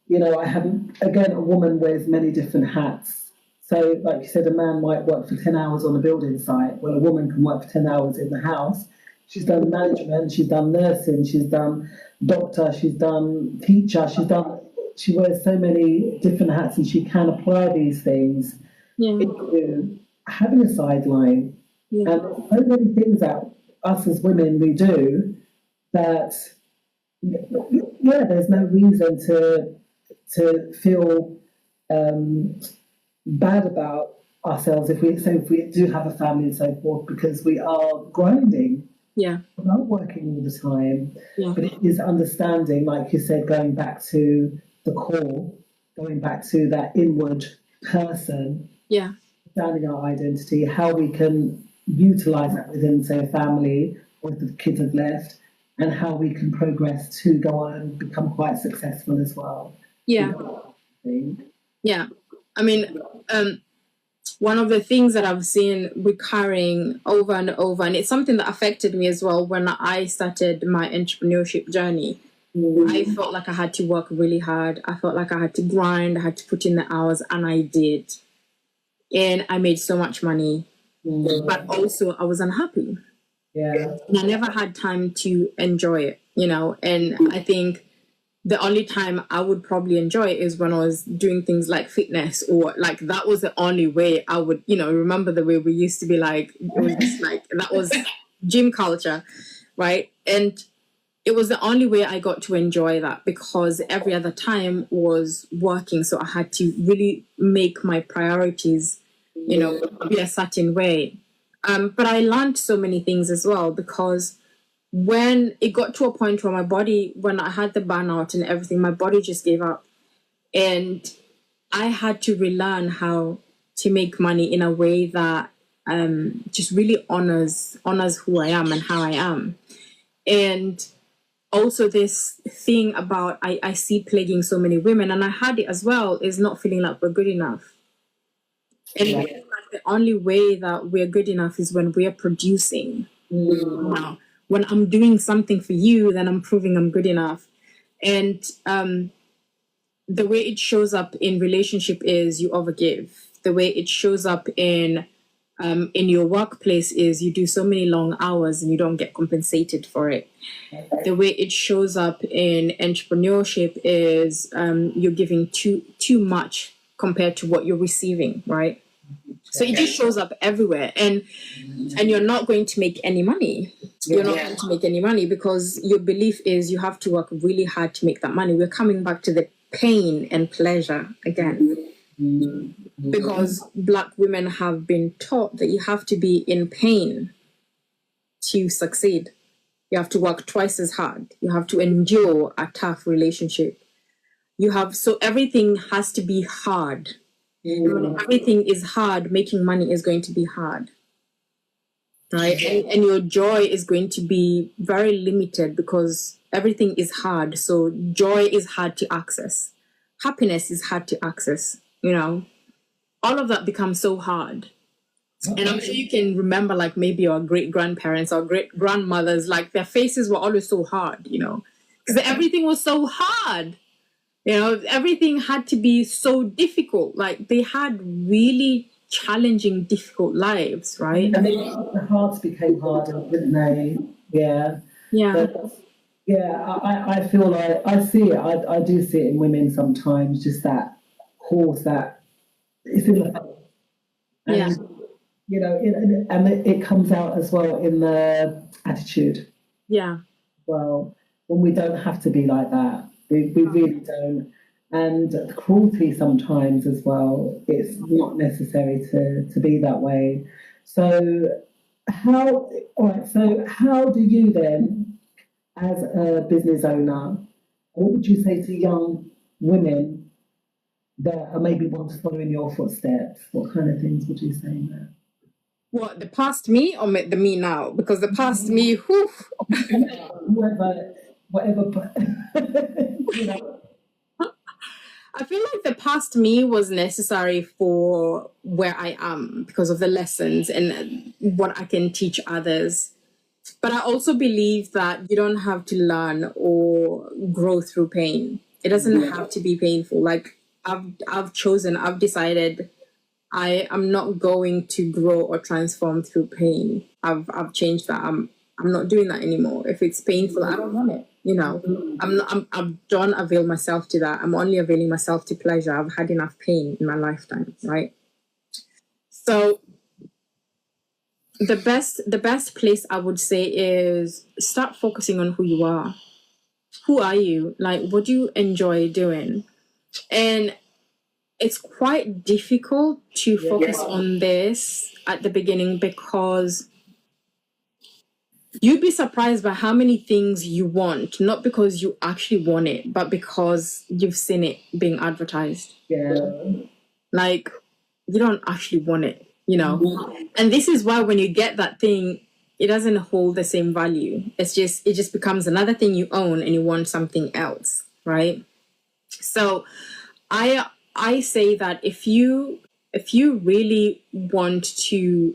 you know, I haven't, again, a woman wears many different hats. So, like you said, a man might work for 10 hours on a building site, while a woman can work for 10 hours in the house. She's done management, she's done nursing, she's done doctor, she's done teacher, she wears so many different hats, and she can apply these things into having a sideline. And there's so many things that us as women we do that, there's no reason to feel bad about ourselves if we do have a family and so forth, because we are grinding. Yeah. We're not working all the time. Yeah. But it is understanding, like you said, going back to the core, going back to that inward person. Yeah. Understanding our identity, how we can utilize that within, say, a family, or if the kids have left, and how we can progress to go on and become quite successful as well. Yeah. Yeah. I mean, one of the things that I've seen recurring over and over, and it's something that affected me as well when I started my entrepreneurship journey. I felt like I had to work really hard. I felt like I had to grind. I had to put in the hours, and I did. And I made so much money, but also I was unhappy. Yeah. And I never had time to enjoy it, And I think the only time I would probably enjoy it is when I was doing things like fitness, or like that was the only way I would, remember the way we used to be like, it was just like, that was gym culture, right? And it was the only way I got to enjoy that, because every other time was working. So I had to really make my priorities, be a certain way. But I learned so many things as well, because when it got to a point where when I had the burnout and everything, my body just gave up. And I had to relearn how to make money in a way that just really honors who I am and how I am. And also this thing about I see plaguing so many women, and I had it as well, is not feeling like we're good enough. And I feel like the only way that we're good enough is when we're producing. Now, when I'm doing something for you, then I'm proving I'm good enough. And the way it shows up in relationship is you overgive. The way it shows up in your workplace is you do so many long hours and you don't get compensated for it. The way it shows up in entrepreneurship is you're giving too much compared to what you're receiving, right? So it just shows up everywhere, and you're not going to make any money. You're not going to make any money because your belief is you have to work really hard to make that money. We're coming back to the pain and pleasure again. Because Black women have been taught that you have to be in pain to succeed. You have to work twice as hard. You have to endure a tough relationship. So everything has to be hard. When everything is hard, making money is going to be hard. Right? And your joy is going to be very limited because everything is hard. So joy is hard to access. Happiness is hard to access, All of that becomes so hard. And I'm sure you can remember, like, maybe your great grandparents or great grandmothers, like, their faces were always so hard, because everything was so hard. Everything had to be so difficult. Like, they had really challenging, difficult lives, right? And the hearts became harder, didn't they? Yeah. Yeah. But, I feel like I see it. I do see it in women sometimes, just that horse that it's in the and, and it comes out as well in the attitude. Yeah. Well, when we don't have to be like that, we really don't. And the cruelty sometimes as well, it's not necessary to be that way. So how do you then, as a business owner, what would you say to young women that are maybe want to follow in your footsteps? What kind of things would you say in that? What, the past me or the me now? Because the past me, whew. whatever. I feel like the past me was necessary for where I am because of the lessons and what I can teach others. But I also believe that you don't have to learn or grow through pain. It doesn't have to be painful. Like, I've decided I am not going to grow or transform through pain. I've changed that. I'm not doing that anymore. If it's painful, I don't want it. I don't avail myself to that. I'm only availing myself to pleasure. I've had enough pain in my lifetime, right? So the best place I would say is start focusing on who you are. Who are you? Like, what do you enjoy doing? And it's quite difficult to focus on this at the beginning because you'd be surprised by how many things you want, not because you actually want it, but because you've seen it being advertised. Yeah. Like, you don't actually want it, And this is why when you get that thing, it doesn't hold the same value. It just becomes another thing you own and you want something else, right? So I say that if you if you really want to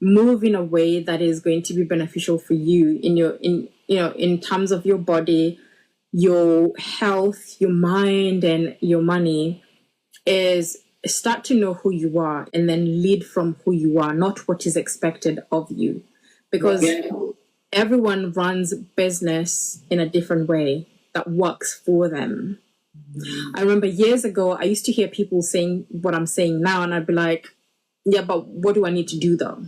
move in a way that is going to be beneficial for you in terms of your body, your health, your mind, and your money, is start to know who you are and then lead from who you are, not what is expected of you. Because everyone runs business in a different way that works for them. I remember years ago, I used to hear people saying what I'm saying now, and I'd be like, yeah, but what do I need to do though?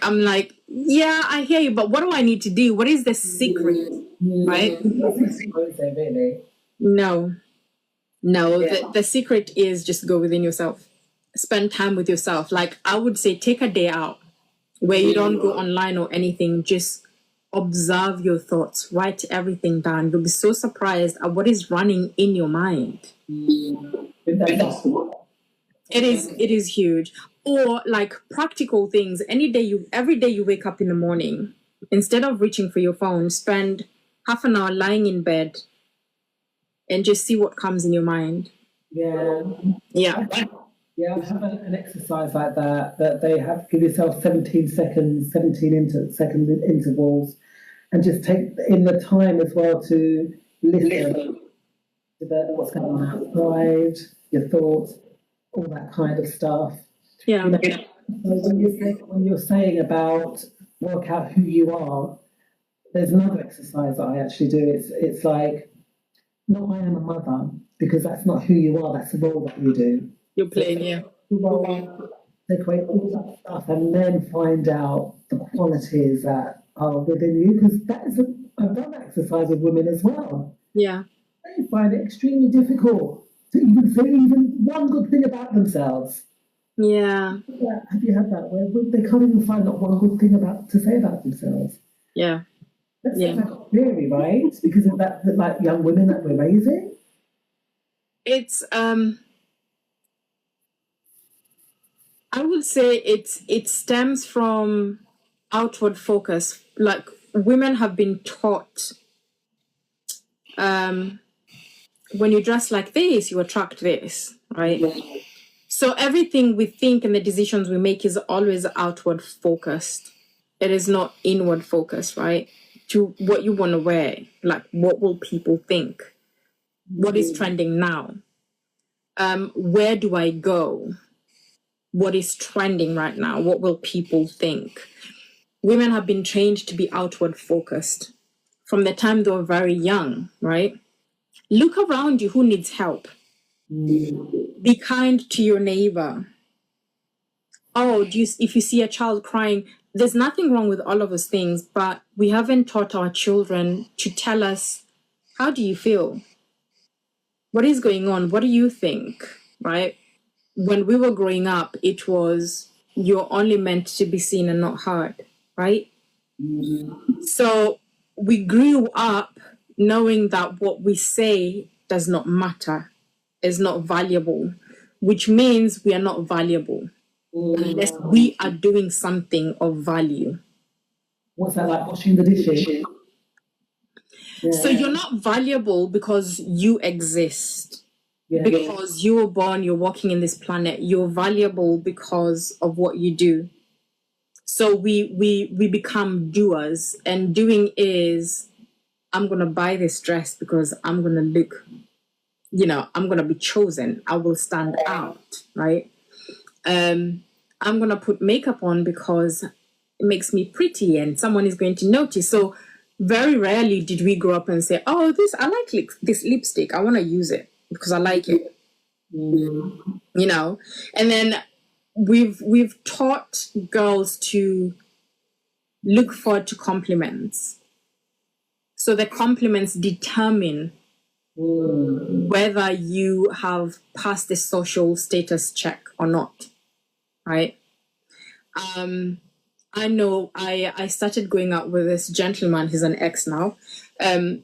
I'm like, yeah, I hear you, but what do I need to do? What is the secret? Right? Really? No, the secret is just go within yourself. Spend time with yourself. Like, I would say, take a day out where you don't go online or anything. Just observe your thoughts, write everything down. You'll be so surprised at what is running in your mind. It is huge. Or like practical things. Every day you wake up in the morning, instead of reaching for your phone, spend half an hour lying in bed and just see what comes in your mind. Yeah. Yeah, I have an exercise like that they have give yourself 17 seconds, second intervals, and just take in the time as well to listen to what's going on outside, your thoughts, all that kind of stuff. Yeah. When you're saying about work out who you are, there's another exercise that I actually do. It's like, no, I am a mother, because that's not who you are, that's the role that you do. You're playing, yeah. Take away all that stuff and then find out the qualities that are within you, because I've done that exercise with women as well. Yeah. They find it extremely difficult to even say even one good thing about themselves. Yeah. Have you had that where they can't even find out one good thing to say about themselves? Yeah. That's theory, right? Because of that, like young women that we're raising. It's I would say it stems from outward focus. Like, women have been taught, when you dress like this, you attract this, right? So everything we think and the decisions we make is always outward focused. It is not inward focused, right? To what you want to wear, like what will people think? What is trending now? Where do I go? What is trending right now? What will people think? Women have been trained to be outward focused from the time they were very young, right? Look around you, who needs help? Be kind to your neighbor. Oh, if you see a child crying, there's nothing wrong with all of those things, but we haven't taught our children to tell us, how do you feel? What is going on? What do you think? Right? When we were growing up, it was, you're only meant to be seen and not heard, right? So we grew up knowing that what we say does not matter, is not valuable, which means we are not valuable unless we are doing something of value. What's that, like washing the dishes? Yeah. So you're not valuable because you exist. Yeah. Because you were born, you're walking in this planet. You're valuable because of what you do. So we become doers, and doing is, I'm going to buy this dress because I'm going to look, I'm going to be chosen. I will stand out, right? I'm going to put makeup on because it makes me pretty and someone is going to notice. So very rarely did we grow up and say, oh, I like this lipstick. I want to use it because I like it. And then we've taught girls to look forward to compliments. So the compliments determine whether you have passed the social status check or not, right? I know I started going out with this gentleman, he's an ex now, and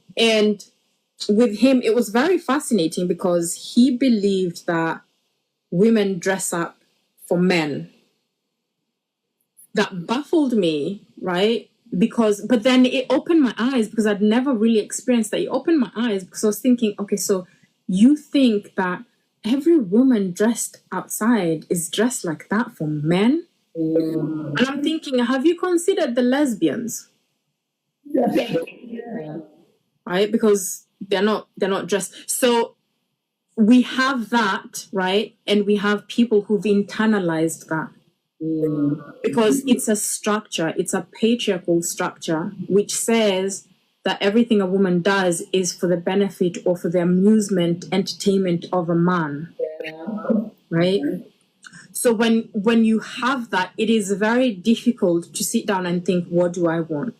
with him it was very fascinating because he believed that women dress up for men. That baffled me, right? But then it opened my eyes because I'd never really experienced that. It opened my eyes because I was thinking, okay, so you think that every woman dressed outside is dressed like that for men. And I'm thinking, have you considered the lesbians? Yeah. Right? Because they're not dressed. So we have that, right? And we have people who've internalized that. Because it's a structure, it's a patriarchal structure, which says that everything a woman does is for the benefit or for the amusement, entertainment of a man. Right? So when you have that, it is very difficult to sit down and think, what do I want?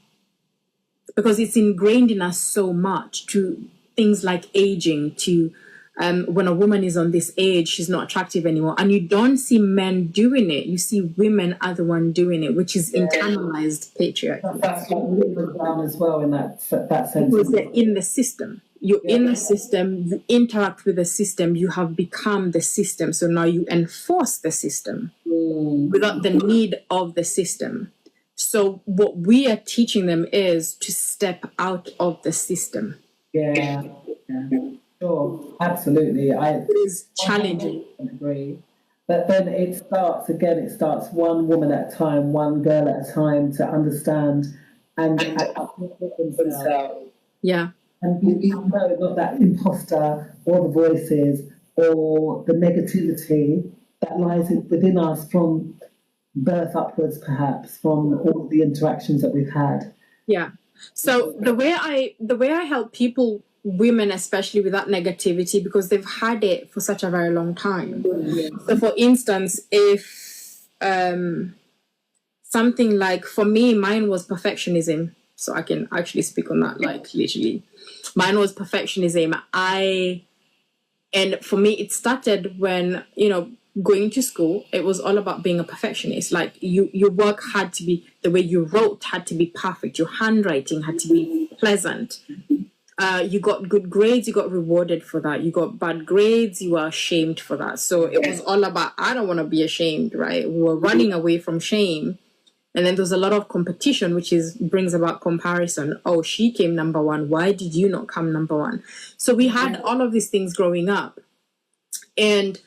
Because it's ingrained in us so much, to things like aging, to when a woman is on this age, she's not attractive anymore. And you don't see men doing it. You see women are the one doing it, which is internalized patriarchy. That's what we put down as well in that sense. Because they're in the system. You're in the system, you interact with the system, you have become the system. So now you enforce the system without the need of the system. So what we are teaching them is to step out of the system. Yeah. Sure, absolutely. It is challenging. I agree. But then it starts one woman at a time, one girl at a time, to understand and uplift themselves. Yeah. And you know, not that imposter or the voices or the negativity that lies within us from birth upwards, perhaps, from all the interactions that we've had. Yeah. So the way I help people, women especially, with that negativity, because they've had it for such a very long time. So for instance, if something like, for me, mine was perfectionism. So I can actually speak on that, like literally. Mine was perfectionism. And for me, it started when, going to school, it was all about being a perfectionist. Like your work had to be, the way you wrote had to be perfect. Your handwriting had to be pleasant. You got good grades, you got rewarded for that. You got bad grades, you were ashamed for that. So it was all about, I don't want to be ashamed, right? We were running away from shame. And then there's a lot of competition, which brings about comparison. Oh, she came number one. Why did you not come number one? So we had all of these things growing up. And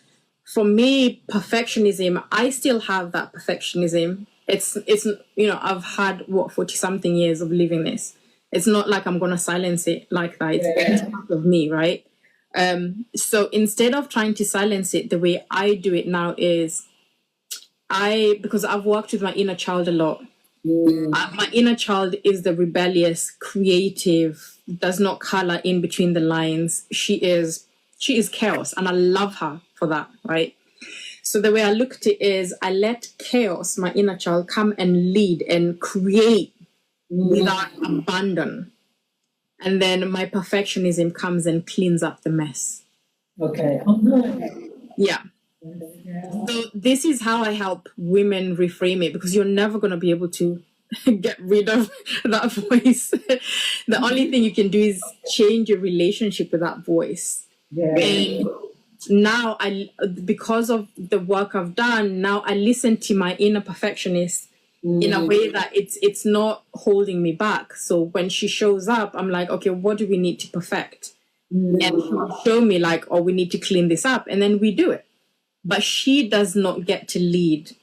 for me, perfectionism, I still have that perfectionism. It's I've had 40 something years of living this. It's not like I'm going to silence it like that. It's part of me, right? So instead of trying to silence it, the way I do it now is because I've worked with my inner child a lot. My inner child is the rebellious, creative, does not color in between the lines. She is chaos, and I love her for that, right? So the way I look at it is, I let chaos, my inner child, come and lead and create without abandon. And then my perfectionism comes and cleans up the mess. Okay. Yeah. So this is how I help women reframe it, because you're never going to be able to get rid of that voice. The only thing you can do is change your relationship with that voice. Yeah. And now because of the work I've done, now I listen to my inner perfectionist in a way that it's not holding me back. So when she shows up, I'm like, okay, what do we need to perfect? And she will show me like, oh, we need to clean this up, and then we do it. But she does not get to lead.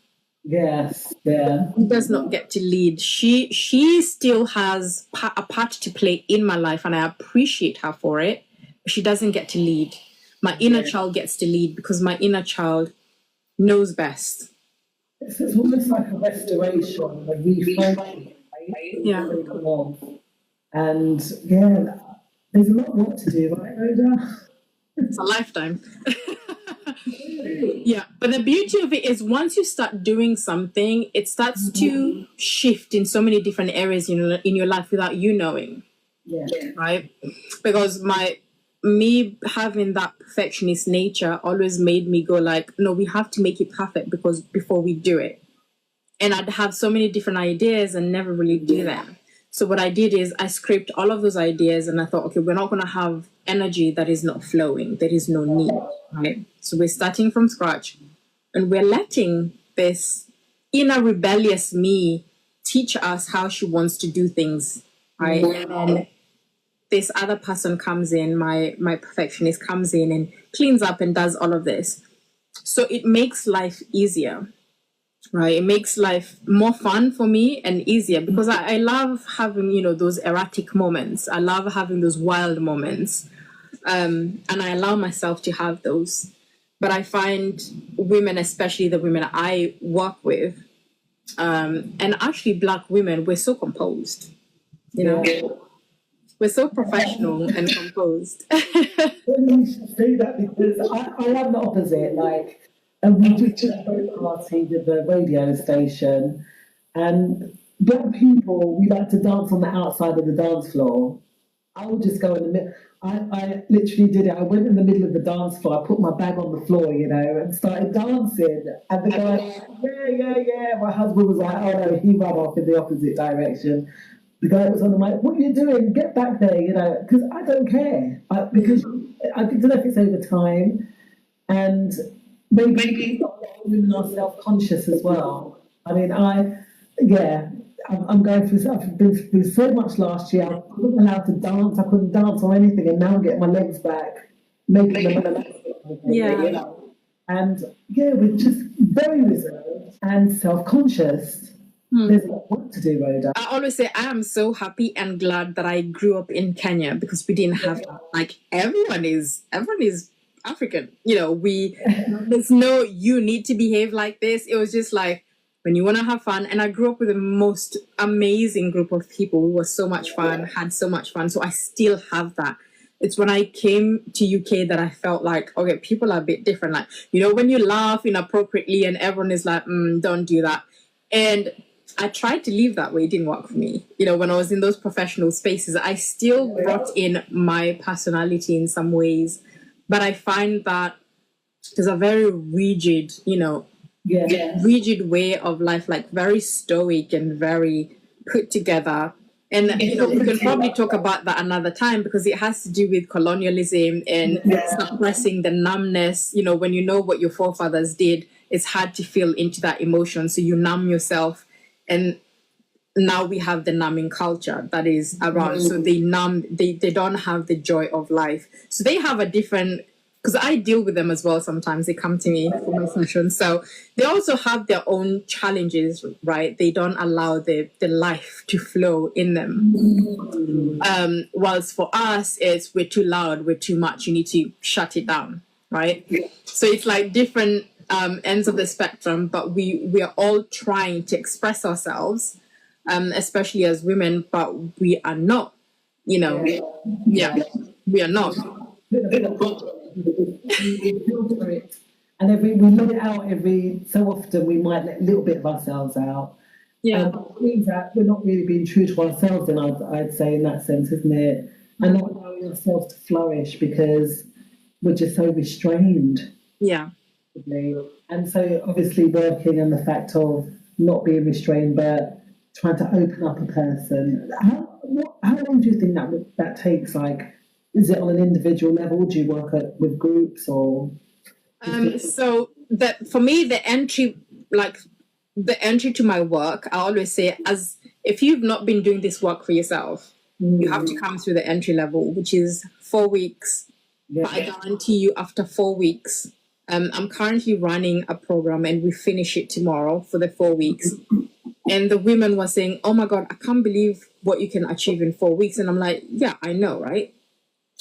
Yes, yeah. She does not get to lead. She still has a part to play in my life, and I appreciate her for it. But she doesn't get to lead. My inner child gets to lead, because my inner child knows best. It's almost like a restoration, a reframing. Yeah. And yeah, there's a lot more to do, right, Rhoda? It's a lifetime. Yeah, but the beauty of it is, once you start doing something, it starts to shift in so many different areas in your life without you knowing. Yeah. Right? Because me having that perfectionist nature always made me go like, no, we have to make it perfect before we do it. And I'd have so many different ideas and never really do them. So what I did is I scraped all of those ideas, and I thought, okay, we're not going to have energy that is not flowing. There is no need, right? So we're starting from scratch, and we're letting this inner rebellious me teach us how she wants to do things, right? And then this other person comes in, my perfectionist comes in and cleans up and does all of this. So it makes life easier, right? It makes life more fun for me and easier because I love having, you know, those erratic moments. I love having those wild moments. And I allow myself to have those. But I find women, especially the women I work with, and actually Black women, we're so composed, you know? We're so professional and composed. You should say that because I am the opposite. Like, and we just very party with the radio station, and Black people, we like to dance on the outside of the dance floor. I would just go in the middle. I literally did it. I went in the middle of the dance floor. I put my bag on the floor, you know, and started dancing. And the guy, yeah. My husband was like, oh no, he ran off in the opposite direction. The guy was on the mic, what are you doing? Get back there, you know, because I don't care. Because I don't know if it's over time. And maybe women are self-conscious as well. I mean, I'm going through. I've been through so much last year. I wasn't allowed to dance. I couldn't dance or anything, and now I'm getting my legs back, making them. Yeah. You know? And we're just very reserved and self-conscious. There's a lot of work to do, Rhoda. I always say I am so happy and glad that I grew up in Kenya because we didn't have like everyone is African. You know, there's no you need to behave like this. It was just like when you want to have fun. And I grew up with the most amazing group of people who was so much fun, had so much fun. So I still have that. It's when I came to UK that I felt like, okay, people are a bit different. Like, you know, when you laugh inappropriately and everyone is like, don't do that. And I tried to leave that way. It didn't work for me. You know, when I was in those professional spaces, I still brought in my personality in some ways. But I find that there's a very rigid, you know, rigid way of life, like very stoic and very put together. And, you know, we can probably talk about that another time because it has to do with colonialism and suppressing the numbness. You know, when you know what your forefathers did, it's hard to feel into that emotion. So you numb yourself. And now we have the numbing culture that is around. So they don't have the joy of life. So they have a different, because I deal with them as well sometimes. They come to me for my sessions. So they also have their own challenges, right? They don't allow the life to flow in them. Whilst for us, it's we're too loud, we're too much. You need to shut it down, right? So it's like different ends of the spectrum, but we are all trying to express ourselves, especially as women, but we are not, you know, we are not. And we let it out every so often. We might let a little bit of ourselves out. It means that we're not really being true to ourselves, and I'd say in that sense, isn't it? And not allowing ourselves to flourish because we're just so restrained. Yeah. And so obviously working on the fact of not being restrained, but trying to open up a person. How long do you think that takes? Like, is it on an individual level? Do you work with groups or? So that for me, the entry to my work, I always say, as if you've not been doing this work for yourself, you have to come through the entry level, which is 4 weeks. But I guarantee you, after 4 weeks, I'm currently running a program and we finish it tomorrow for the 4 weeks. And the women were saying, oh my God, I can't believe what you can achieve in 4 weeks. And I'm like, yeah, I know, right?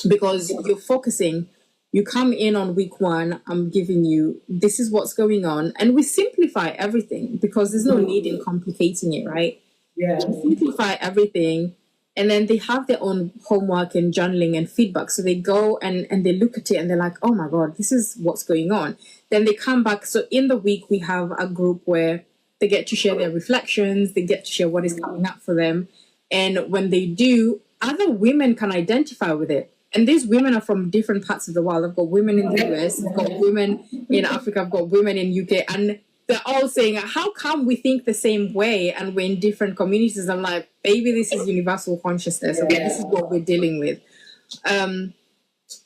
Because you're focusing, you come in on week 1, I'm giving you, this is what's going on. And we simplify everything because there's no need in complicating it, right? Yeah. We simplify everything. And then they have their own homework and journaling and feedback. So they go and they look at it and they're like, oh my God, this is what's going on. Then they come back. So in the week, we have a group where they get to share their reflections. They get to share what is coming up for them. And when they do, other women can identify with it. And these women are from different parts of the world. I've got women in the US, I've got women in Africa, I've got women in UK. And they're all saying, how come we think the same way and we're in different communities? I'm like, baby, this is universal consciousness. Okay? This is what we're dealing with.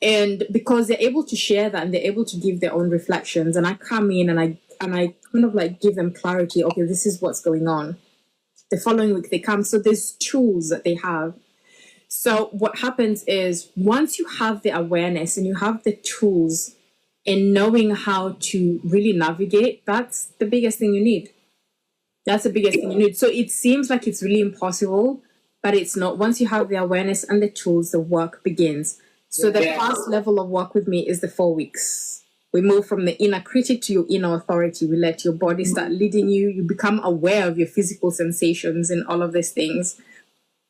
And because they're able to share that and they're able to give their own reflections, and I come in and I kind of like give them clarity. Okay, this is what's going on. The following week they come. So there's tools that they have So what happens is once you have the awareness and you have the tools in knowing how to really navigate, that's the biggest thing you need. That's the biggest thing you need. So it seems like it's really impossible, but it's not. Once you have the awareness and the tools, the work begins. So the first level of work with me is the 4 weeks. We move from the inner critic to your inner authority. We let your body start leading you. You become aware of your physical sensations and all of these things.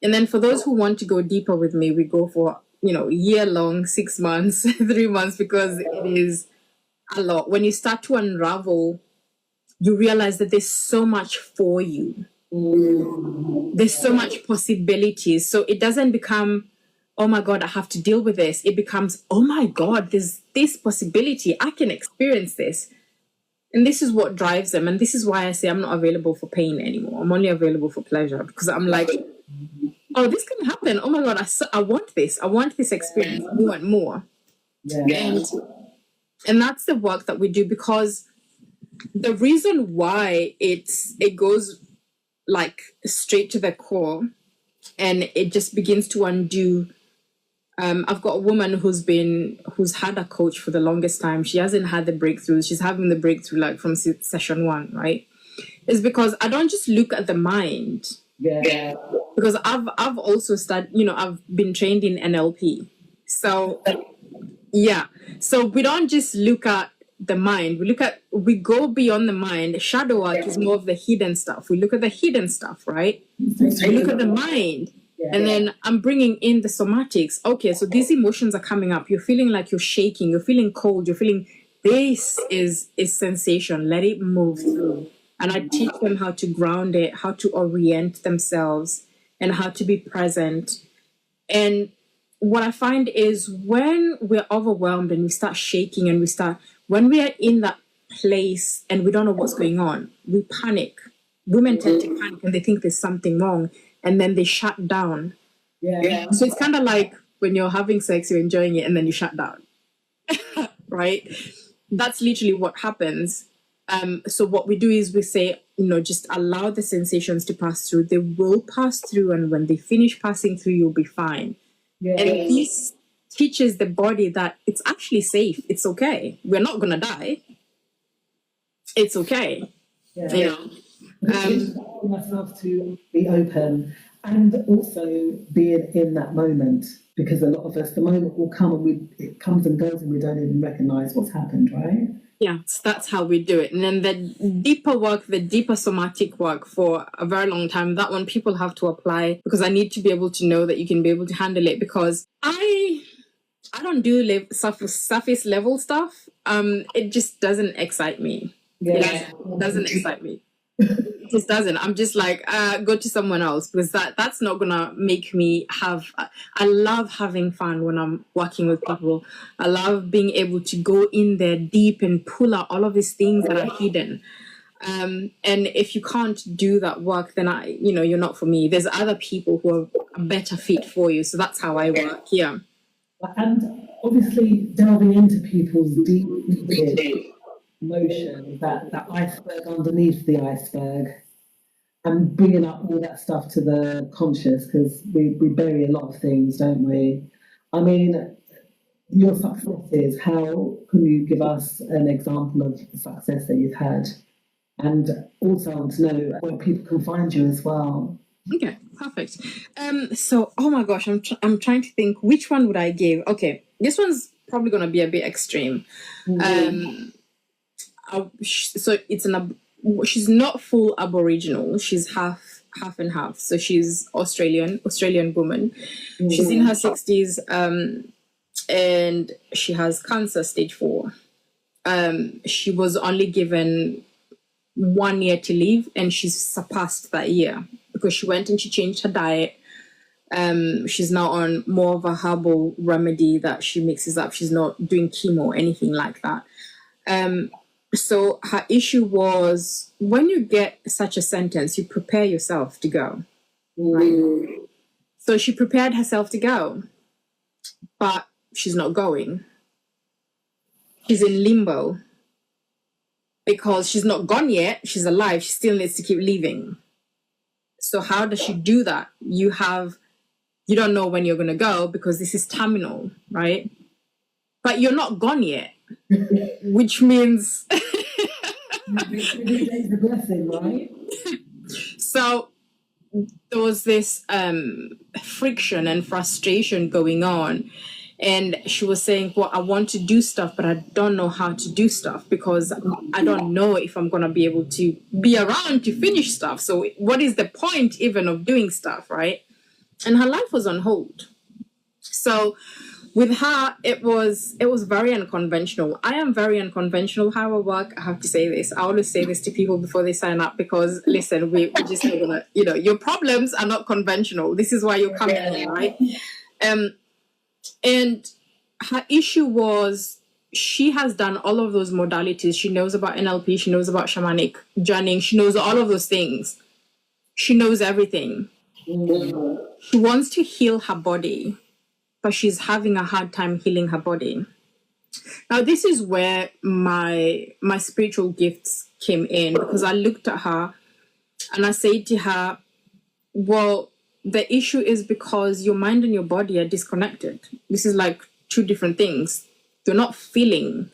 And then for those who want to go deeper with me, we go for, year long, 6 months, 3 months, because it is a lot. When you start to unravel, you realize that there's so much for you. There's so much possibilities. So it doesn't become, oh my God, I have to deal with this. It becomes, oh my God, there's this possibility. I can experience this. And this is what drives them. And this is why I say I'm not available for pain anymore. I'm only available for pleasure, because I'm like, oh, this can happen. Oh my God, I want this. I want this experience more and more. And that's the work that we do, because the reason why it goes like straight to the core and it just begins to undo. I've got a woman who's had a coach for the longest time. She hasn't had the breakthroughs. She's having the breakthrough like from session 1, right? It's because I don't just look at the mind. Yeah. Because I've also studied, I've been trained in NLP. So yeah. So we don't just look at the mind. We go beyond the mind. Shadow work is more of the hidden stuff. We look at the hidden stuff, right? So we look at the mind. And then I'm bringing in the somatics. Okay, so these emotions are coming up. You're feeling like you're shaking. You're feeling cold. You're feeling, this is sensation. Let it move through. And I teach them how to ground it, how to orient themselves, and how to be present. And what I find is when we're overwhelmed and we start shaking and when we are in that place and we don't know what's going on, we panic. Women tend to panic and they think there's something wrong, and then they shut down. Yeah. So it's kind of like when you're having sex, you're enjoying it, and then you shut down. Right? That's literally what happens. So what we do is we say, just allow the sensations to pass through. They will pass through, and when they finish passing through, you'll be fine. Yes. And this teaches the body that it's actually safe. It's okay. We're not going to die. It's okay. Yeah. Myself to be open and also being in that moment, because a lot of us, the moment will come and it comes and goes and we don't even recognize what's happened, right? Yeah, so that's how we do it. And then the deeper work, the deeper somatic work for a very long time, that one people have to apply, because I need to be able to know that you can be able to handle it, because I don't do surface level stuff. It just doesn't excite me. Yeah. It doesn't excite me. It just doesn't. I'm just like, go to someone else, because that's not gonna make me have. I love having fun when I'm working with people. I love being able to go in there deep and pull out all of these things that are hidden. And if you can't do that work, then you're not for me. There's other people who are a better fit for you. So that's how I work. Yeah. And obviously delving into people's deep emotion, that iceberg underneath the iceberg, and bringing up all that stuff to the conscious, because we bury a lot of things, don't we? I mean, your successes, how can you give us an example of success that you've had? And also I want to know where people can find you as well. Okay, perfect. So, oh my gosh, I'm trying to think, which one would I give? Okay, this one's probably going to be a bit extreme. So she's not full Aboriginal. She's half and half. So she's Australian woman. She's in her 60s, and she has cancer stage 4. She was only given 1 year to live, and she's surpassed that year because she went and she changed her diet. She's now on more of a herbal remedy that she mixes up. She's not doing chemo or anything like that. So her issue was, when you get such a sentence, you prepare yourself to go. Right? So she prepared herself to go, but she's not going. She's in limbo because she's not gone yet. She's alive. She still needs to keep living. So how does she do that? You have you don't know when you're going to go because this is terminal, right? But you're not gone yet, which means... Every day's a blessing, right? So there was this friction and frustration going on. And she was saying, well, I want to do stuff, but I don't know how to do stuff because I don't know if I'm going to be able to be around to finish stuff. So what is the point even of doing stuff, right? And her life was on hold. So with her, it was very unconventional. I am very unconventional how I work. I have to say this. I always say this to people before they sign up because, listen, we're just not going to, your problems are not conventional. This is why you're coming here, right? And her issue was she has done all of those modalities. She knows about NLP. She knows about shamanic journeying. She knows all of those things. She knows everything. She wants to heal her body, but she's having a hard time healing her body. Now, this is where my spiritual gifts came in, because I looked at her and I said to her, well, the issue is because your mind and your body are disconnected. This is like two different things. You're not feeling.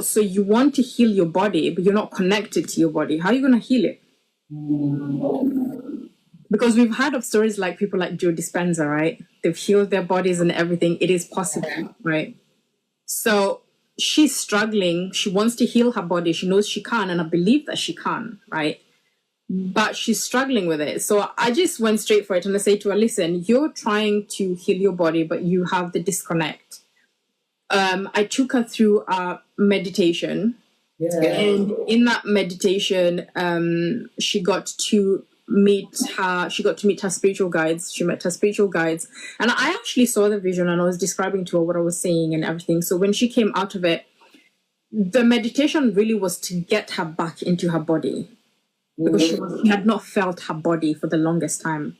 So you want to heal your body, but you're not connected to your body. How are you going to heal it? Because we've heard of stories like people like Joe Dispenza, right? They've healed their bodies and everything. It is possible, right? So she's struggling. She wants to heal her body. She knows she can, and I believe that she can, right? But she's struggling with it. So I just went straight for it and I say to her, listen, you're trying to heal your body, but you have the disconnect. I took her through a meditation. Yeah. And in that meditation, she got to meet her spiritual guides. She met her spiritual guides. And I actually saw the vision and I was describing to her what I was seeing and everything. So when she came out of it, the meditation really was to get her back into her body, because she had not felt her body for the longest time.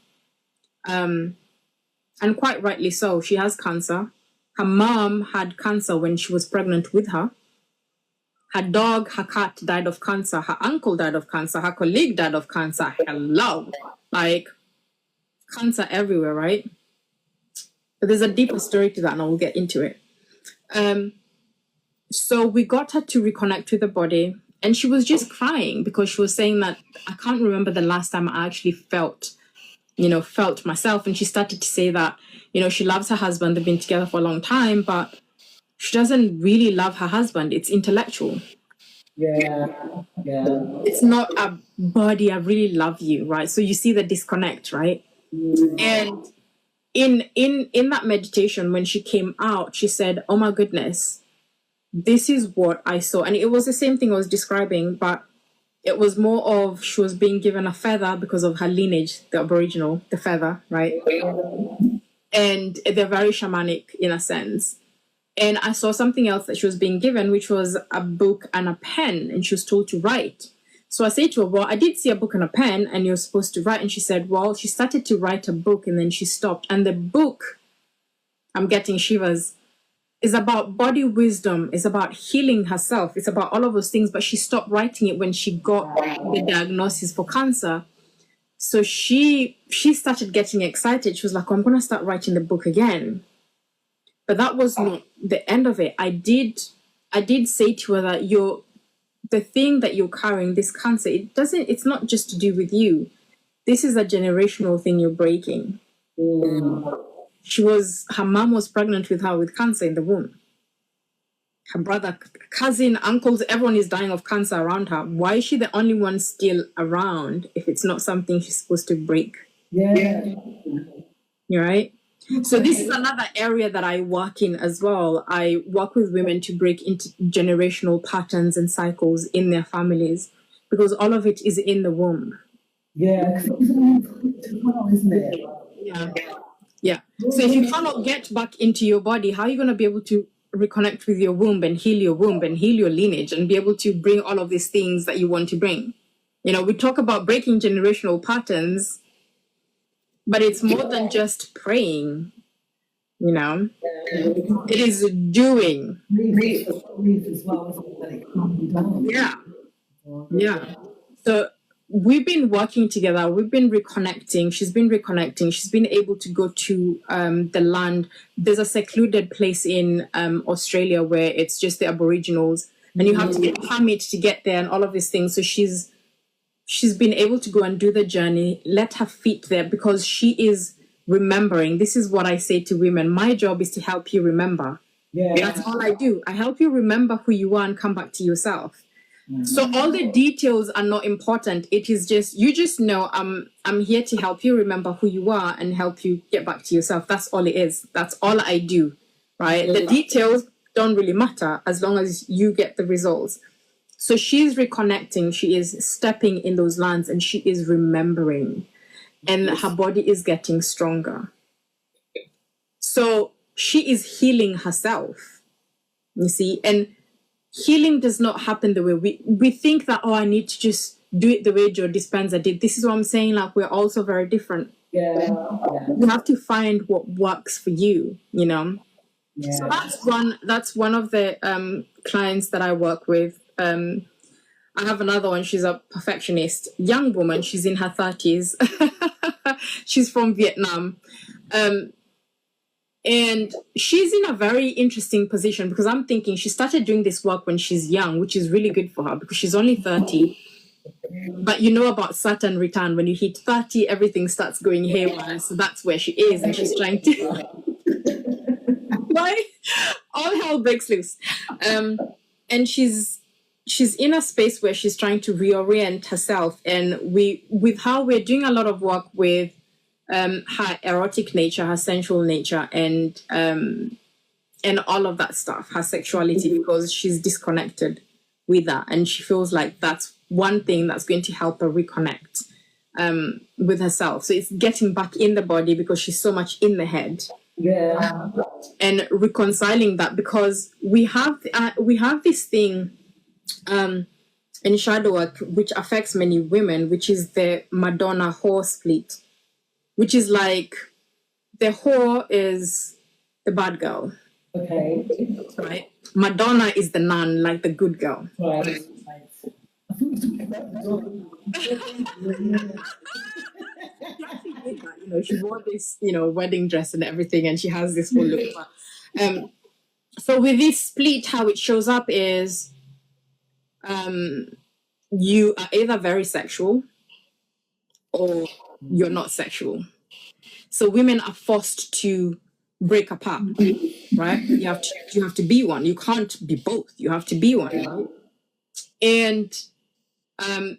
And quite rightly so. She has cancer. Her mom had cancer when she was pregnant with her. Her dog, her cat died of cancer. Her uncle died of cancer. Her colleague died of cancer. Hello. Like, cancer everywhere, right? But there's a deeper story to that and I will get into it. So we got her to reconnect with the body. And she was just crying because she was saying that I can't remember the last time I actually felt myself. And she started to say that, she loves her husband. They've been together for a long time, but she doesn't really love her husband. It's intellectual. Yeah. It's not a body, I really love you, right? So you see the disconnect, right? And in that meditation, when she came out, she said, oh my goodness, this is what I saw. And it was the same thing I was describing, but it was more of she was being given a feather because of her lineage, the Aboriginal, the feather, right? And they're very shamanic in a sense. And I saw something else that she was being given, which was a book and a pen, and she was told to write. So I said to her, well, I did see a book and a pen, and you're supposed to write. And she said, well, she started to write a book, and then she stopped. And the book, I'm getting shivers, is about body wisdom, is about healing herself, it's about all of those things, but she stopped writing it when she got the diagnosis for cancer. So she started getting excited. She was like, I'm going to start writing the book again. But that was not the end of it. I did say to her that the thing that you're carrying, this cancer, it's not just to do with you. This is a generational thing you're breaking. Her mom was pregnant with her with cancer in the womb. Her brother, cousin, uncles, everyone is dying of cancer around her. Why is she the only one still around if it's not something she's supposed to break? Yeah. You're right? So this is another area that I work in as well. I work with women to break into generational patterns and cycles in their families, because all of it is in the womb. Yeah, isn't it? Yeah. So if you cannot get back into your body, how are you going to be able to reconnect with your womb and heal your lineage and be able to bring all of these things that you want to bring? We talk about breaking generational patterns, but it's more than just praying, It is doing. Yeah. So we've been working together. We've been reconnecting. She's been reconnecting. She's been able to go to the land. There's a secluded place in Australia where it's just the Aboriginals, and you have to get a permit to get there and all of these things. So she's been able to go and do the journey, let her feet there, because she is remembering. This is what I say to women. My job is to help you remember. Yeah. That's all I do. I help you remember who you are and come back to yourself. So all the details are not important. It is just, you just know I'm here to help you remember who you are and help you get back to yourself. That's all it is. That's all I do, right? The details don't really matter as long as you get the results. So she's reconnecting. She is stepping in those lands and she is remembering, and her body is getting stronger. So she is healing herself, you see, and healing does not happen the way we think that, oh, I need to just do it the way Joe Dispenza did. This is what I'm saying. Like, we're also very different. Yeah. You have to find what works for you, you know? Yeah. So that's one of the clients that I work with. I have another one. She's a perfectionist, young woman. She's in her 30s. She's from Vietnam. And she's in a very interesting position because I'm thinking she started doing this work when she's young, which is really good for her because she's only 30. But you know about Saturn return, when you hit 30, everything starts going haywire. So that's where she is, and she's trying to... Why? All hell breaks loose. And she's in a space where she's trying to reorient herself. And with her, we're doing a lot of work with her erotic nature, her sensual nature, and all of that stuff, her sexuality, because she's disconnected with that, and she feels like that's one thing that's going to help her reconnect with herself. So it's getting back in the body because she's so much in the head. Yeah. And reconciling that, because we have this thing in shadow work which affects many women, which is the Madonna whore split, which is like the whore is the bad girl. Okay. Right? Madonna is the nun, like the good girl. Right. You know, she wore this, you know, wedding dress and everything, and she has this whole look. So with this split, how it shows up is you are either very sexual or you're not sexual. So women are forced to break apart, right? You have to be one. You can't be both. You have to be one. Right? And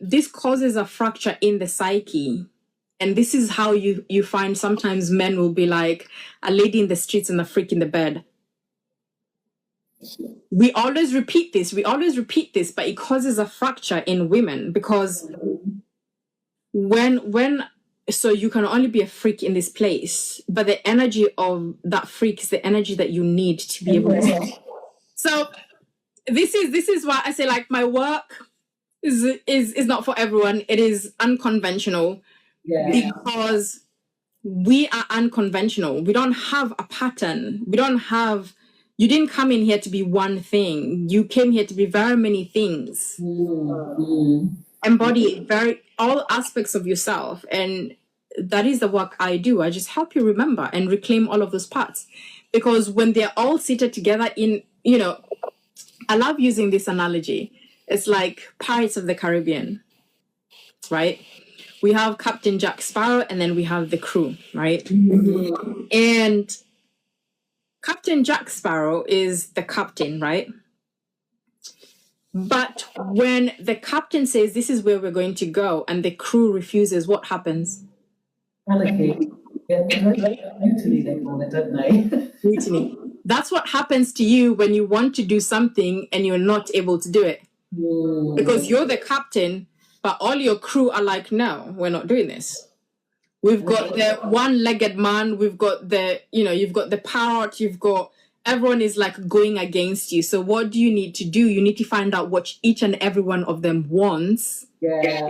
this causes a fracture in the psyche. And this is how you find sometimes men will be like a lady in the streets and a freak in the bed. We always repeat this, but it causes a fracture in women because so you can only be a freak in this place, but the energy of that freak is the energy that you need to be able to. So this is why I say, like, my work is not for everyone. It is unconventional because we are unconventional. We don't have a pattern. You didn't come in here to be one thing. You came here to be very many things. Embody all aspects of yourself. And that is the work I do. I just help you remember and reclaim all of those parts. Because when they're all seated together in, you know, I love using this analogy. It's like Pirates of the Caribbean, right? We have Captain Jack Sparrow and then we have the crew, right? And Captain Jack Sparrow is the captain, right? But when the captain says, this is where we're going to go, and the crew refuses, what happens? Anarchy. Mutiny, they call it, don't they? Mutiny. That's what happens to you when you want to do something and you're not able to do it. Because you're the captain, but all your crew are like, no, we're not doing this. We've got the one-legged man, we've got you've got the parrot, everyone is like going against you. So what do you need to do? You need to find out what each and every one of them wants. Yeah.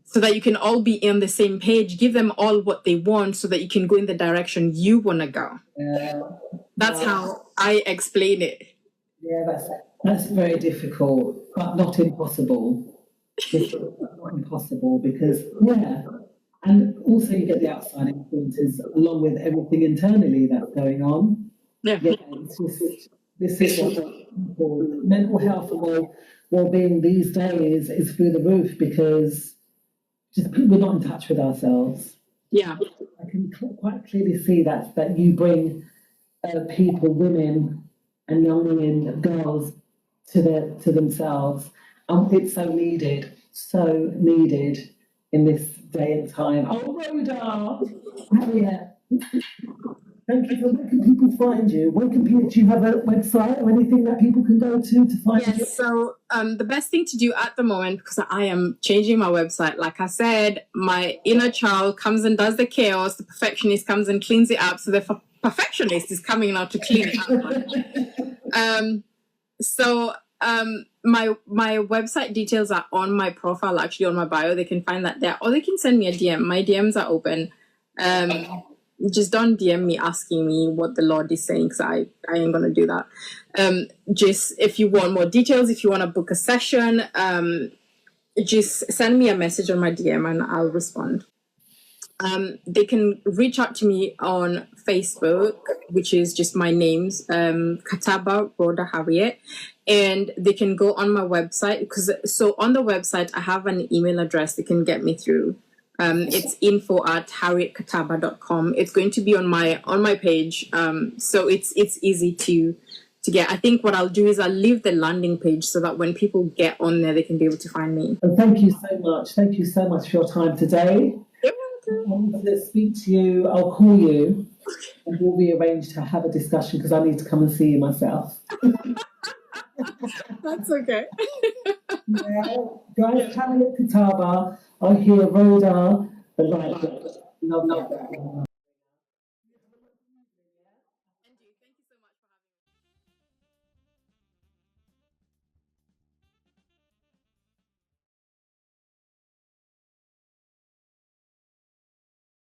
So that you can all be on the same page, give them all what they want so that you can go in the direction you want to go. Yeah. That's how I explain it. Yeah, that's very difficult, but not impossible. not impossible because, yeah. And also you get the outside influences along with everything internally that's going on. Yeah. It's just, this is what mental health and well-being these days is through the roof because just we're not in touch with ourselves. Yeah. I can quite clearly see that you bring people, women and young women, girls to themselves. It's so needed in this day and time. Oh, Rhoda, Harriet, thank you. Where can people find you? Do you have a website or anything that people can go to find you? Yes, so the best thing to do at the moment, because I am changing my website, like I said, my inner child comes and does the chaos, the perfectionist comes and cleans it up, so the perfectionist is coming now to clean it up. My website details are on my profile, actually on my bio. They can find that there, or they can send me a DM. My DMs are open. Just don't DM me asking me what the Lord is saying, because I ain't gonna do that. Just if you want more details, if you want to book a session, just send me a message on my DM and I'll respond. They can reach out to me on Facebook, which is just my name's Khataba Rhoda Harriet, and they can go on my website so on the website I have an email address they can get me through. It's info@harrietkhataba.com. It's going to be on my page, so it's easy to get. I think what I'll do is I'll leave the landing page so that when people get on there, they can be able to find me. And thank you so much. Thank you so much for your time today. You're welcome. I want to speak to you. I'll call you, and we'll rearrange to have a discussion because I need to come and see you myself. That's okay. Yeah, guys, Harriet Khataba. I hear Rhoda, the light. Love that.